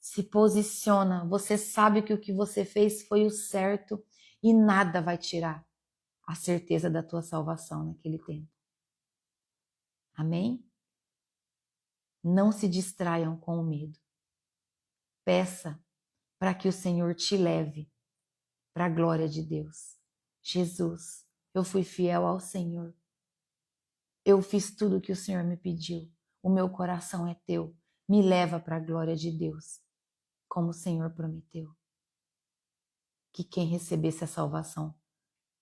Se posiciona, você sabe que o que você fez foi o certo e nada vai tirar a certeza da tua salvação naquele tempo. Amém? Não se distraiam com o medo. Peça para que o Senhor te leve para a glória de Deus. Jesus, eu fui fiel ao Senhor. Eu fiz tudo o que o Senhor me pediu. O meu coração é teu. Me leva para a glória de Deus, como o Senhor prometeu. Que quem recebesse a salvação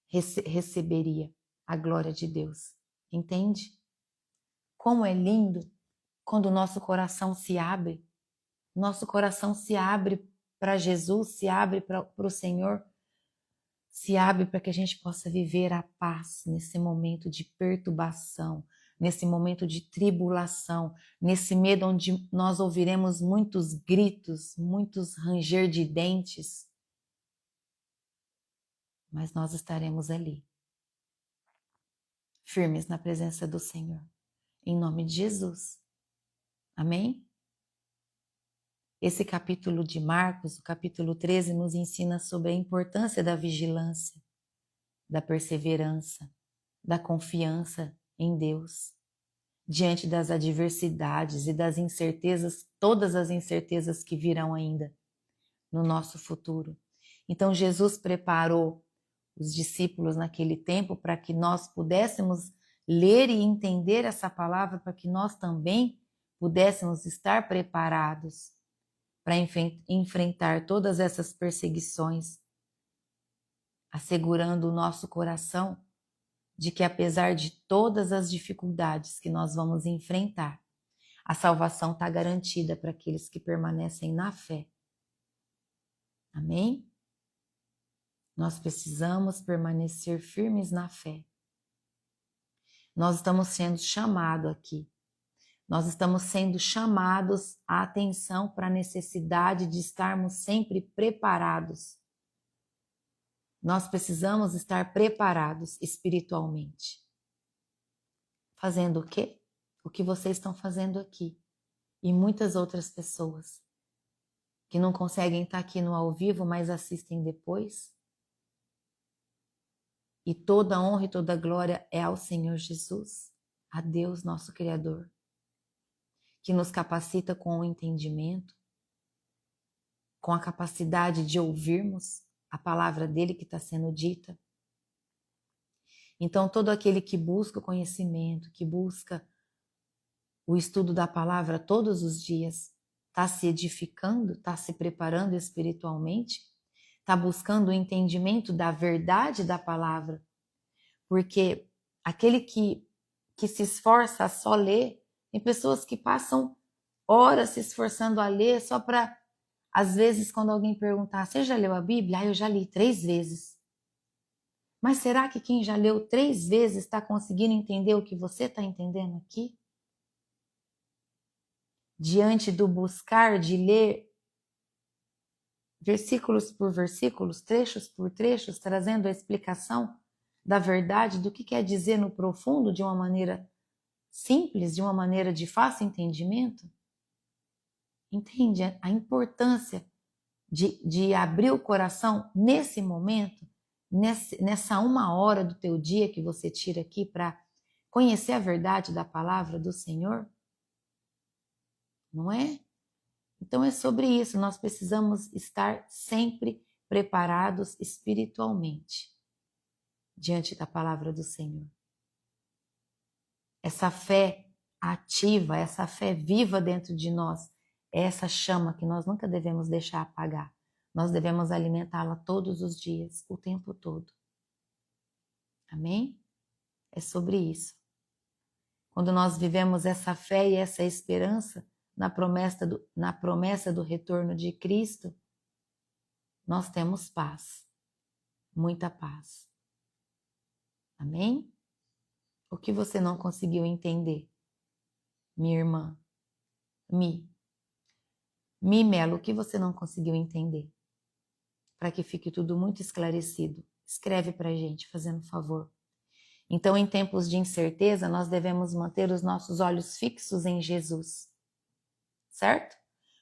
receberia a glória de Deus. Entende? Como é lindo quando o nosso coração se abre. Nosso coração se abre para Jesus, se abre para o Senhor, se abre para que a gente possa viver a paz nesse momento de perturbação, nesse momento de tribulação, nesse medo onde nós ouviremos muitos gritos, muitos ranger de dentes, mas nós estaremos ali, firmes na presença do Senhor, em nome de Jesus. Amém? Esse capítulo de Marcos, o capítulo 13, nos ensina sobre a importância da vigilância. da perseverança, da confiança em Deus, diante das adversidades e das incertezas, todas as incertezas que virão ainda no nosso futuro. Então Jesus preparou os discípulos naquele tempo para que nós pudéssemos ler e entender essa palavra, para que nós também pudéssemos estar preparados para enfrentar todas essas perseguições, assegurando o nosso coração de que apesar de todas as dificuldades que nós vamos enfrentar, a salvação está garantida para aqueles que permanecem na fé. Amém? Nós precisamos permanecer firmes na fé. Nós estamos sendo chamados aqui. Nós estamos sendo chamados à atenção para a necessidade de estarmos sempre preparados. Nós precisamos estar preparados espiritualmente. Fazendo o quê? O que vocês estão fazendo aqui. E muitas outras pessoas que não conseguem estar aqui no ao vivo, mas assistem depois. E toda a honra e toda a glória é ao Senhor Jesus, a Deus, nosso Criador, que nos capacita com o entendimento, com a capacidade de ouvirmos a palavra dele que está sendo dita. Então, todo aquele que busca o conhecimento, que busca o estudo da palavra todos os dias, está se edificando, está se preparando espiritualmente, está buscando o entendimento da verdade da palavra, porque aquele que se esforça a só ler, tem pessoas que passam horas se esforçando a ler só para, às vezes, quando alguém perguntar, você já leu a Bíblia? Ah, eu já li 3 vezes. Mas será que quem já leu 3 vezes está conseguindo entender o que você está entendendo aqui? Diante do buscar de ler versículos por versículos, trechos por trechos, trazendo a explicação da verdade, do que quer dizer no profundo, de uma maneira simples, de uma maneira de fácil entendimento. Entende a importância de abrir o coração nesse momento, nessa 1 hora do teu dia que você tira aqui para conhecer a verdade da palavra do Senhor? Não é? Então é sobre isso, nós precisamos estar sempre preparados espiritualmente diante da palavra do Senhor. Essa fé ativa, essa fé viva dentro de nós, é essa chama que nós nunca devemos deixar apagar. Nós devemos alimentá-la todos os dias, o tempo todo. Amém? É sobre isso. Quando nós vivemos essa fé e essa esperança na promessa do retorno de Cristo, nós temos paz, muita paz. Amém? O que você não conseguiu entender? Minha irmã, Mi Melo, o que você não conseguiu entender? Para que fique tudo muito esclarecido, escreve para a gente, fazendo favor. Então, em tempos de incerteza, nós devemos manter os nossos olhos fixos em Jesus, certo?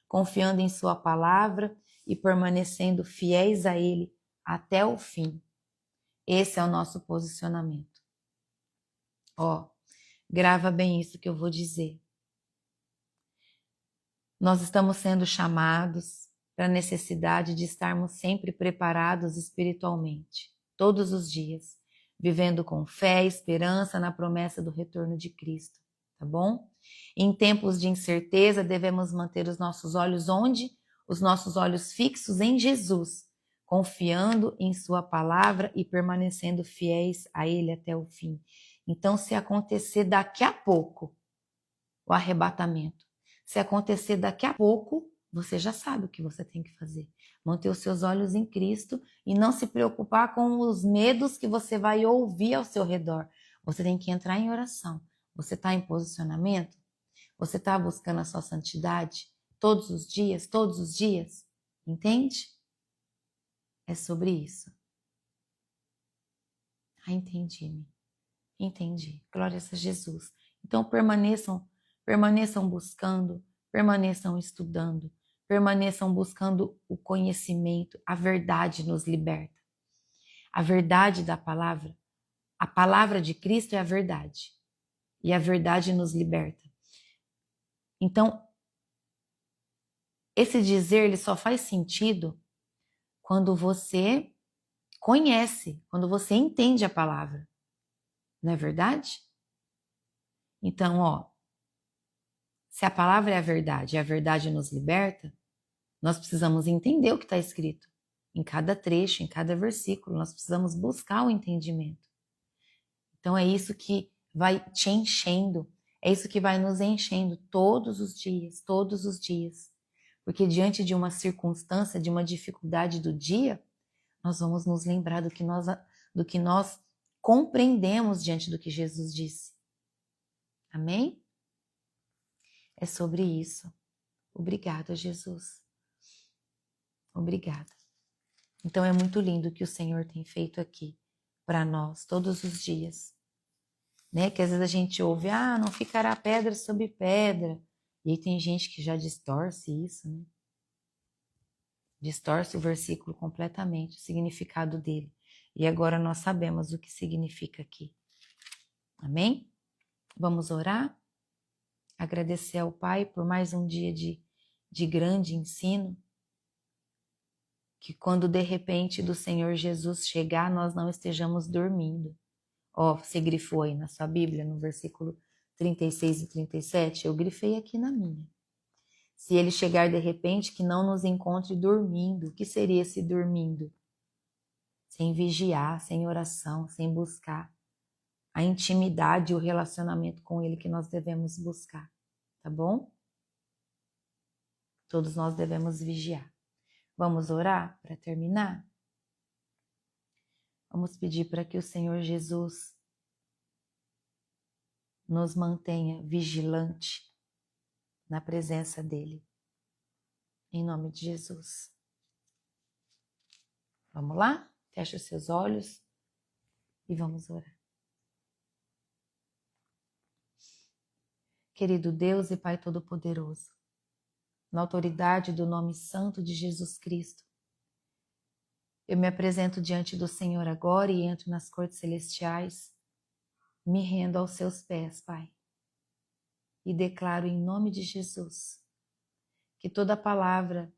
Confiando em sua palavra e permanecendo fiéis a Ele até o fim. Esse é o nosso posicionamento. Ó, grava bem isso que eu vou dizer. Nós estamos sendo chamados para a necessidade de estarmos sempre preparados espiritualmente, todos os dias, vivendo com fé e esperança na promessa do retorno de Cristo, tá bom? Em tempos de incerteza, devemos manter os nossos olhos onde? Os nossos olhos fixos em Jesus, confiando em sua palavra e permanecendo fiéis a Ele até o fim. Então, se acontecer daqui a pouco o arrebatamento, se acontecer daqui a pouco, você já sabe o que você tem que fazer. Manter os seus olhos em Cristo e não se preocupar com os medos que você vai ouvir ao seu redor. Você tem que entrar em oração. Você está em posicionamento? Você está buscando a sua santidade todos os dias? Todos os dias? Entende? É sobre isso. Ah, entendi. Entendi. Glórias a Jesus. Então permaneçam buscando, permaneçam estudando, permaneçam buscando o conhecimento, a verdade nos liberta. A verdade da palavra, a palavra de Cristo é a verdade. E a verdade nos liberta. Então, esse dizer ele só faz sentido quando você conhece, quando você entende a palavra. Não é verdade? Então, se a palavra é a verdade e a verdade nos liberta, nós precisamos entender o que está escrito. Em cada trecho, em cada versículo, nós precisamos buscar o entendimento. Então é isso que vai te enchendo, é isso que vai nos enchendo todos os dias, todos os dias. Porque diante de uma circunstância, de uma dificuldade do dia, nós vamos nos lembrar do que nós compreendemos diante do que Jesus disse. Amém? É sobre isso. Obrigada, Jesus. Obrigada. Então é muito lindo o que o Senhor tem feito aqui para nós todos os dias. Né? Que às vezes a gente ouve, não ficará pedra sobre pedra. E aí tem gente que já distorce isso, né? Distorce o versículo completamente, o significado dele. E agora nós sabemos o que significa aqui. Amém? Vamos orar? Agradecer ao Pai por mais um dia de grande ensino. Que quando de repente do Senhor Jesus chegar, nós não estejamos dormindo. Você grifou aí na sua Bíblia, no versículo 36 e 37, eu grifei aqui na minha. Se ele chegar de repente, que não nos encontre dormindo. O que seria esse dormindo? Sem vigiar, sem oração, sem buscar a intimidade e o relacionamento com ele que nós devemos buscar, tá bom? Todos nós devemos vigiar. Vamos orar para terminar? Vamos pedir para que o Senhor Jesus nos mantenha vigilante na presença dele. Em nome de Jesus. Vamos lá? Feche os seus olhos e vamos orar. Querido Deus e Pai Todo-Poderoso, na autoridade do nome santo de Jesus Cristo, eu me apresento diante do Senhor agora e entro nas cortes celestiais, me rendo aos seus pés, Pai, e declaro em nome de Jesus que toda palavra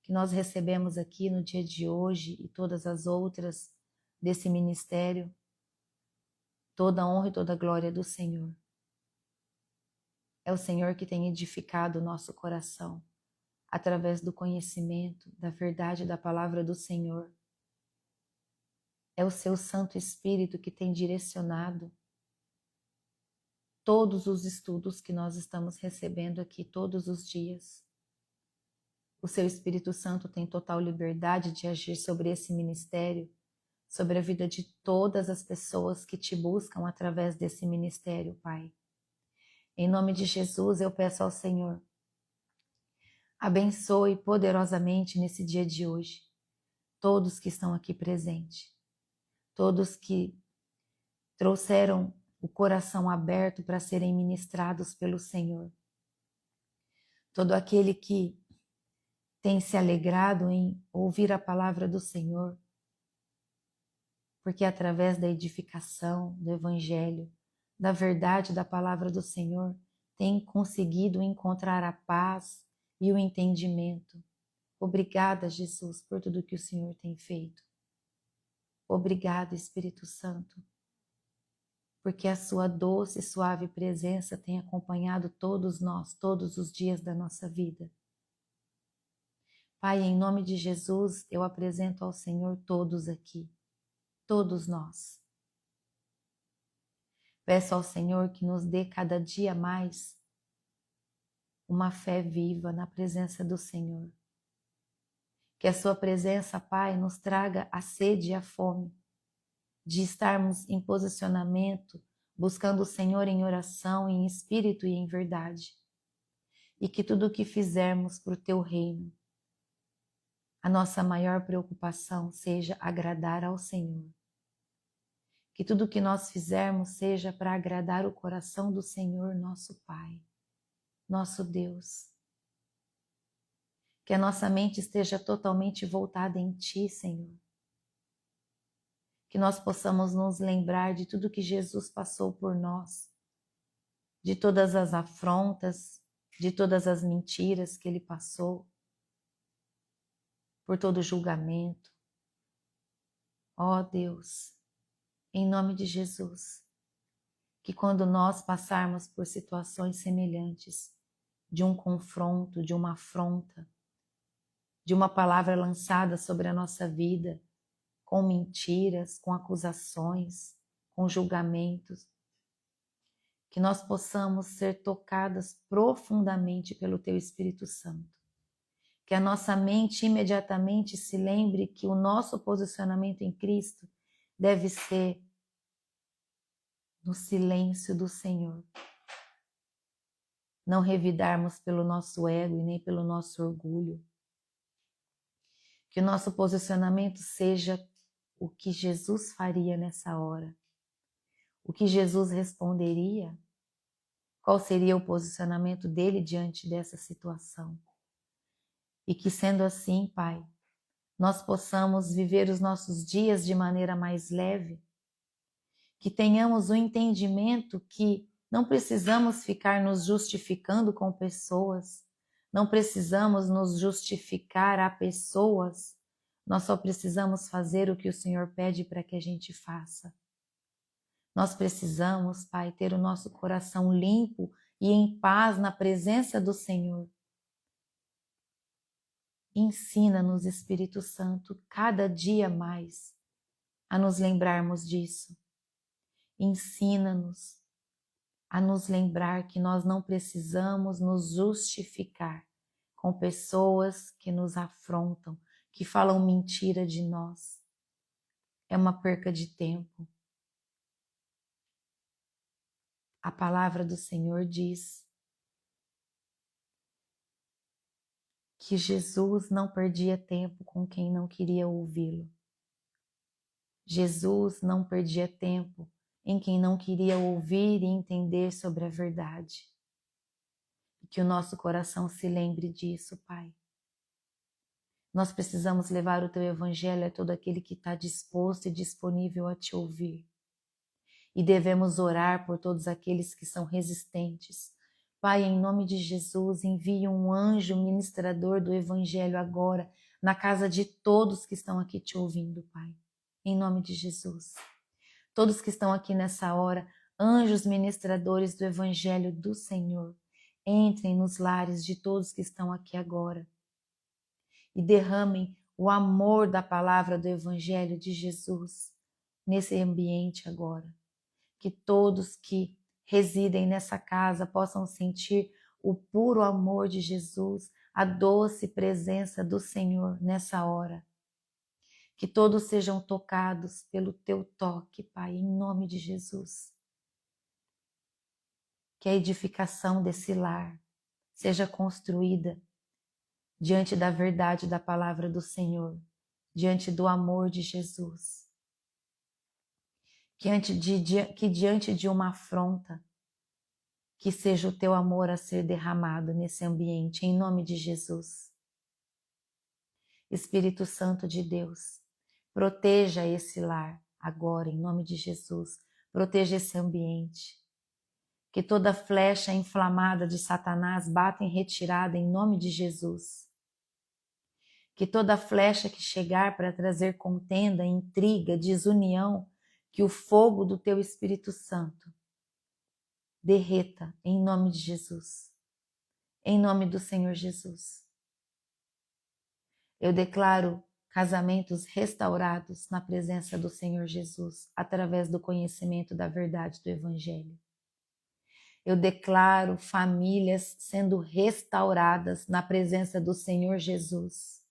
que nós recebemos aqui no dia de hoje e todas as outras desse ministério, toda a honra e toda a glória do Senhor. É o Senhor que tem edificado o nosso coração através do conhecimento, da verdade da palavra do Senhor. É o seu Santo Espírito que tem direcionado todos os estudos que nós estamos recebendo aqui todos os dias. O seu Espírito Santo tem total liberdade de agir sobre esse ministério, sobre a vida de todas as pessoas que te buscam através desse ministério, Pai. Em nome de Jesus, eu peço ao Senhor, abençoe poderosamente nesse dia de hoje todos que estão aqui presentes, todos que trouxeram o coração aberto para serem ministrados pelo Senhor, todo aquele que tem se alegrado em ouvir a palavra do Senhor, porque através da edificação do Evangelho, da verdade da palavra do Senhor, tem conseguido encontrar a paz e o entendimento. Obrigada, Jesus, por tudo que o Senhor tem feito. Obrigada, Espírito Santo, porque a sua doce e suave presença tem acompanhado todos nós, todos os dias da nossa vida. Pai, em nome de Jesus, eu apresento ao Senhor todos aqui, todos nós. Peço ao Senhor que nos dê cada dia mais uma fé viva na presença do Senhor. Que a sua presença, Pai, nos traga a sede e a fome de estarmos em posicionamento, buscando o Senhor em oração, em espírito e em verdade. E que tudo o que fizermos para o teu reino, a nossa maior preocupação seja agradar ao Senhor. Que tudo o que nós fizermos seja para agradar o coração do Senhor, nosso Pai, nosso Deus. Que a nossa mente esteja totalmente voltada em Ti, Senhor. que nós possamos nos lembrar de tudo que Jesus passou por nós, de todas as afrontas, de todas as mentiras que Ele passou, por todo o julgamento. Ó Deus, em nome de Jesus, que quando nós passarmos por situações semelhantes, de um confronto, de uma afronta, de uma palavra lançada sobre a nossa vida, com mentiras, com acusações, com julgamentos, que nós possamos ser tocadas profundamente pelo Teu Espírito Santo. Que a nossa mente imediatamente se lembre que o nosso posicionamento em Cristo deve ser no silêncio do Senhor. Não revidarmos pelo nosso ego e nem pelo nosso orgulho. Que o nosso posicionamento seja o que Jesus faria nessa hora. O que Jesus responderia. Qual seria o posicionamento dele diante dessa situação. E que sendo assim, Pai, nós possamos viver os nossos dias de maneira mais leve. Que tenhamos o entendimento que não precisamos ficar nos justificando com pessoas, não precisamos nos justificar a pessoas, nós só precisamos fazer o que o Senhor pede para que a gente faça. Nós precisamos, Pai, ter o nosso coração limpo e em paz na presença do Senhor. Ensina-nos, Espírito Santo, cada dia mais a nos lembrarmos disso. Ensina-nos a nos lembrar que nós não precisamos nos justificar com pessoas que nos afrontam, que falam mentira de nós. É uma perca de tempo. A palavra do Senhor diz que Jesus não perdia tempo com quem não queria ouvi-lo. Jesus não perdia tempo em quem não queria ouvir e entender sobre a verdade. E que o nosso coração se lembre disso, Pai. Nós precisamos levar o Teu Evangelho a todo aquele que está disposto e disponível a Te ouvir. E devemos orar por todos aqueles que são resistentes. Pai, em nome de Jesus, envie um anjo ministrador do Evangelho agora na casa de todos que estão aqui Te ouvindo, Pai. Em nome de Jesus. Todos que estão aqui nessa hora, anjos ministradores do Evangelho do Senhor, entrem nos lares de todos que estão aqui agora e derramem o amor da palavra do Evangelho de Jesus nesse ambiente agora. Que todos que residem nessa casa possam sentir o puro amor de Jesus, a doce presença do Senhor nessa hora. Que todos sejam tocados pelo Teu toque, Pai, em nome de Jesus. Que a edificação desse lar seja construída diante da verdade da palavra do Senhor, diante do amor de Jesus. Que diante de uma afronta, que seja o Teu amor a ser derramado nesse ambiente, em nome de Jesus. Espírito Santo de Deus, proteja esse lar agora, em nome de Jesus. Proteja esse ambiente. Que toda flecha inflamada de Satanás bata em retirada em nome de Jesus. Que toda flecha que chegar para trazer contenda, intriga, desunião, que o fogo do Teu Espírito Santo derreta em nome de Jesus. Em nome do Senhor Jesus. Eu declaro casamentos restaurados na presença do Senhor Jesus, através do conhecimento da verdade do Evangelho. Eu declaro famílias sendo restauradas na presença do Senhor Jesus.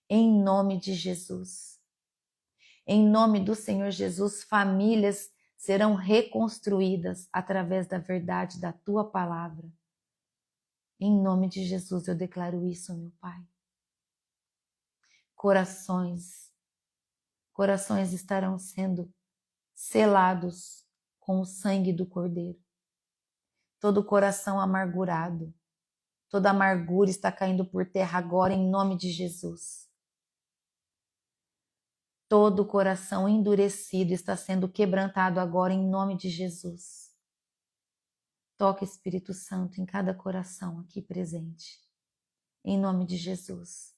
Em nome de Jesus. Em nome do Senhor Jesus, famílias serão reconstruídas através da verdade da Tua palavra. Em nome de Jesus eu declaro isso, meu Pai. Corações estarão sendo selados com o sangue do Cordeiro. Todo coração amargurado, toda amargura está caindo por terra agora em nome de Jesus. Todo o coração endurecido está sendo quebrantado agora em nome de Jesus. Toca, Espírito Santo, em cada coração aqui presente, em nome de Jesus.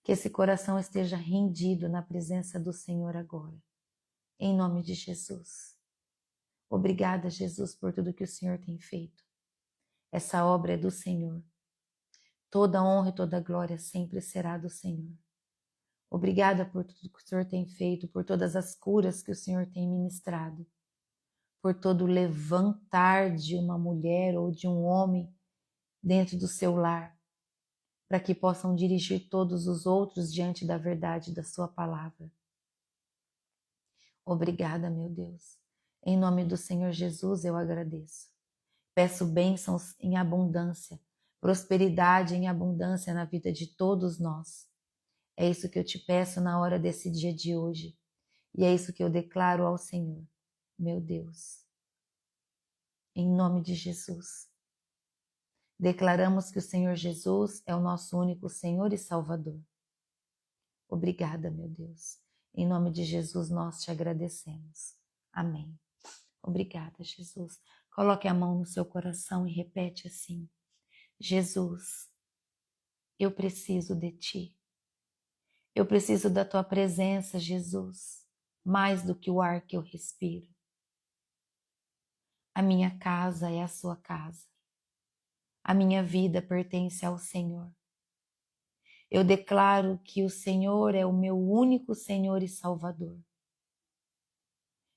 Que esse coração esteja rendido na presença do Senhor agora, em nome de Jesus. Obrigada, Jesus, por tudo que o Senhor tem feito. Essa obra é do Senhor. Toda honra e toda glória sempre será do Senhor. Obrigada por tudo que o Senhor tem feito, por todas as curas que o Senhor tem ministrado, por todo o levantar de uma mulher ou de um homem dentro do seu lar, para que possam dirigir todos os outros diante da verdade da sua palavra. Obrigada, meu Deus. Em nome do Senhor Jesus eu agradeço. Peço bênçãos em abundância, prosperidade em abundância na vida de todos nós. É isso que eu te peço na hora desse dia de hoje. E é isso que eu declaro ao Senhor, meu Deus. Em nome de Jesus. Declaramos que o Senhor Jesus é o nosso único Senhor e Salvador. Obrigada, meu Deus. Em nome de Jesus nós te agradecemos. Amém. Obrigada, Jesus. Coloque a mão no seu coração e repete assim: Jesus, eu preciso de ti. Eu preciso da tua presença, Jesus, mais do que o ar que eu respiro. A minha casa é a sua casa. A minha vida pertence ao Senhor. Eu declaro que o Senhor é o meu único Senhor e Salvador.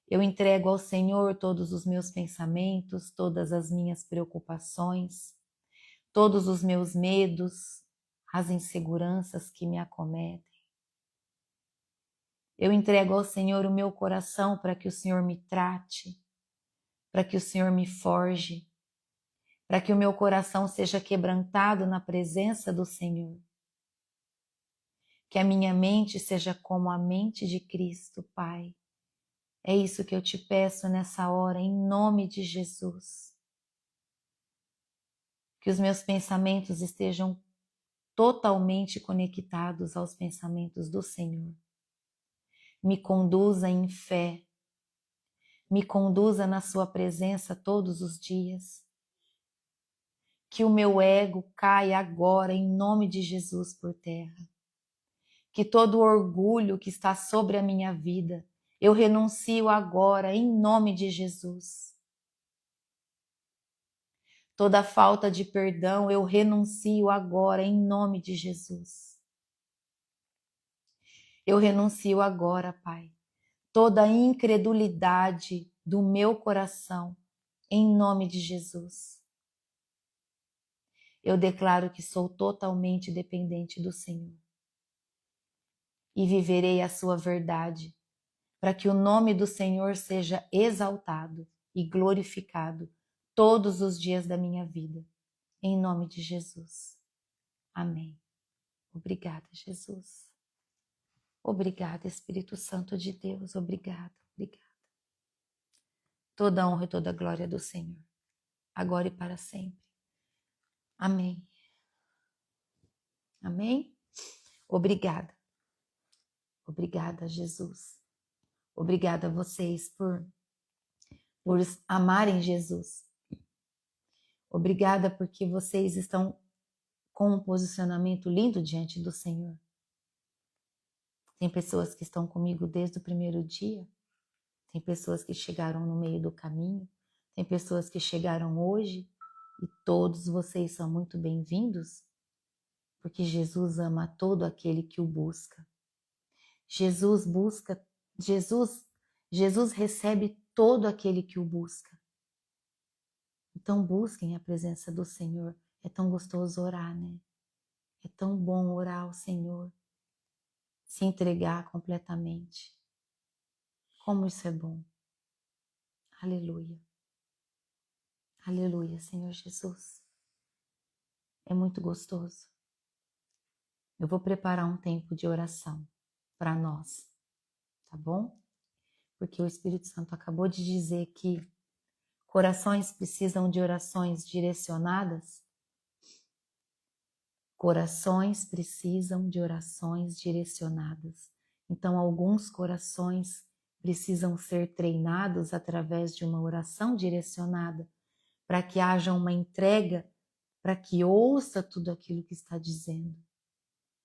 Eu entrego ao Senhor todos os meus pensamentos, todas as minhas preocupações, todos os meus medos, as inseguranças que me acometem. Eu entrego ao Senhor o meu coração para que o Senhor me trate, para que o Senhor me forje, para que o meu coração seja quebrantado na presença do Senhor. Que a minha mente seja como a mente de Cristo, Pai. É isso que eu te peço nessa hora, em nome de Jesus. Que os meus pensamentos estejam totalmente conectados aos pensamentos do Senhor. Me conduza em fé. Me conduza na sua presença todos os dias. Que o meu ego caia agora em nome de Jesus por terra. Que todo o orgulho que está sobre a minha vida, eu renuncio agora em nome de Jesus. Toda falta de perdão eu renuncio agora em nome de Jesus. Eu renuncio agora, Pai, toda a incredulidade do meu coração em nome de Jesus. Eu declaro que sou totalmente dependente do Senhor e viverei a sua verdade, para que o nome do Senhor seja exaltado e glorificado todos os dias da minha vida, em nome de Jesus. Amém. Obrigada, Jesus. Obrigada, Espírito Santo de Deus. Obrigada, obrigada. Toda a honra e toda a glória do Senhor, agora e para sempre. Amém. Amém? Obrigada. Obrigada, Jesus. Obrigada a vocês por amarem Jesus. Obrigada porque vocês estão com um posicionamento lindo diante do Senhor. Tem pessoas que estão comigo desde o primeiro dia. Tem pessoas que chegaram no meio do caminho. Tem pessoas que chegaram hoje. E todos vocês são muito bem-vindos, porque Jesus ama todo aquele que o busca. Jesus recebe todo aquele que o busca. Então busquem a presença do Senhor. É tão gostoso orar, né? É tão bom orar ao Senhor, se entregar completamente. Como isso é bom. Aleluia. Aleluia, Senhor Jesus. É muito gostoso. Eu vou preparar um tempo de oração para nós, tá bom? Porque o Espírito Santo acabou de dizer que corações precisam de orações direcionadas. Corações precisam de orações direcionadas. Então, alguns corações precisam ser treinados através de uma oração direcionada, para que haja uma entrega, para que ouça tudo aquilo que está dizendo.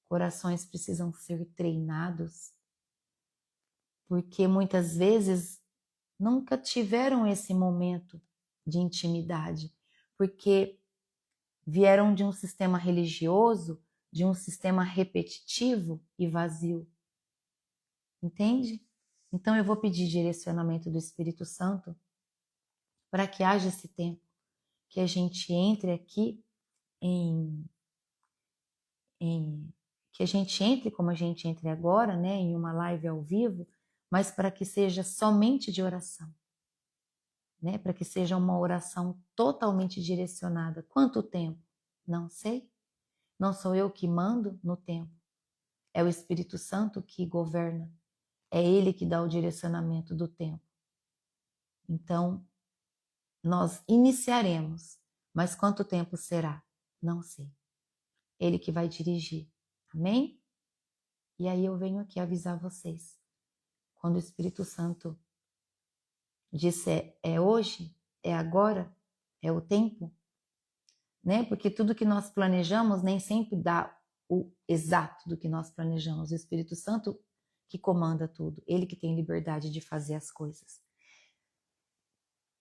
Corações precisam ser treinados, porque muitas vezes nunca tiveram esse momento de intimidade, porque vieram de um sistema religioso, de um sistema repetitivo e vazio. Entende? Então eu vou pedir direcionamento do Espírito Santo para que haja esse tempo, que a gente entre aqui que a gente entre como a gente entre agora, né, em uma live ao vivo, mas para que seja somente de oração, né, para que seja uma oração totalmente direcionada. Quanto tempo? Não sei. Não sou eu que mando no tempo. É o Espírito Santo que governa. É Ele que dá o direcionamento do tempo. Então, nós iniciaremos, mas quanto tempo será? Não sei. Ele que vai dirigir. Amém? E aí eu venho aqui avisar vocês. Quando o Espírito Santo disser é hoje, é agora, é o tempo, né? Porque tudo que nós planejamos nem sempre dá o exato do que nós planejamos. O Espírito Santo que comanda tudo, ele que tem liberdade de fazer as coisas.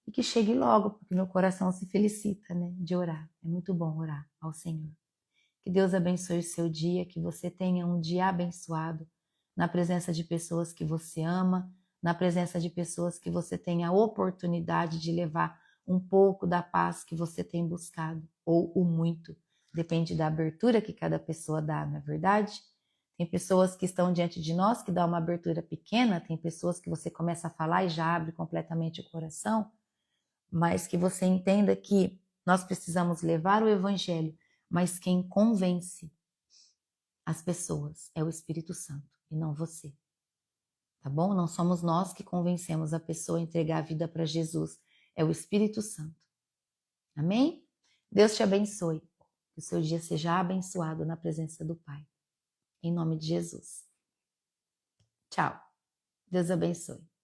E que chegue logo, porque meu coração se felicita, né, de orar. É muito bom orar ao Senhor. Que Deus abençoe o seu dia, que você tenha um dia abençoado, na presença de pessoas que você ama, na presença de pessoas que você tem a oportunidade de levar um pouco da paz que você tem buscado, ou o muito, depende da abertura que cada pessoa dá, não é verdade? Tem pessoas que estão diante de nós que dá uma abertura pequena, tem pessoas que você começa a falar e já abre completamente o coração, mas que você entenda que nós precisamos levar o Evangelho, mas quem convence as pessoas é o Espírito Santo e não você, tá bom? Não somos nós que convencemos a pessoa a entregar a vida para Jesus, é o Espírito Santo. Amém? Deus te abençoe, que o seu dia seja abençoado na presença do Pai. Em nome de Jesus. Tchau. Deus abençoe.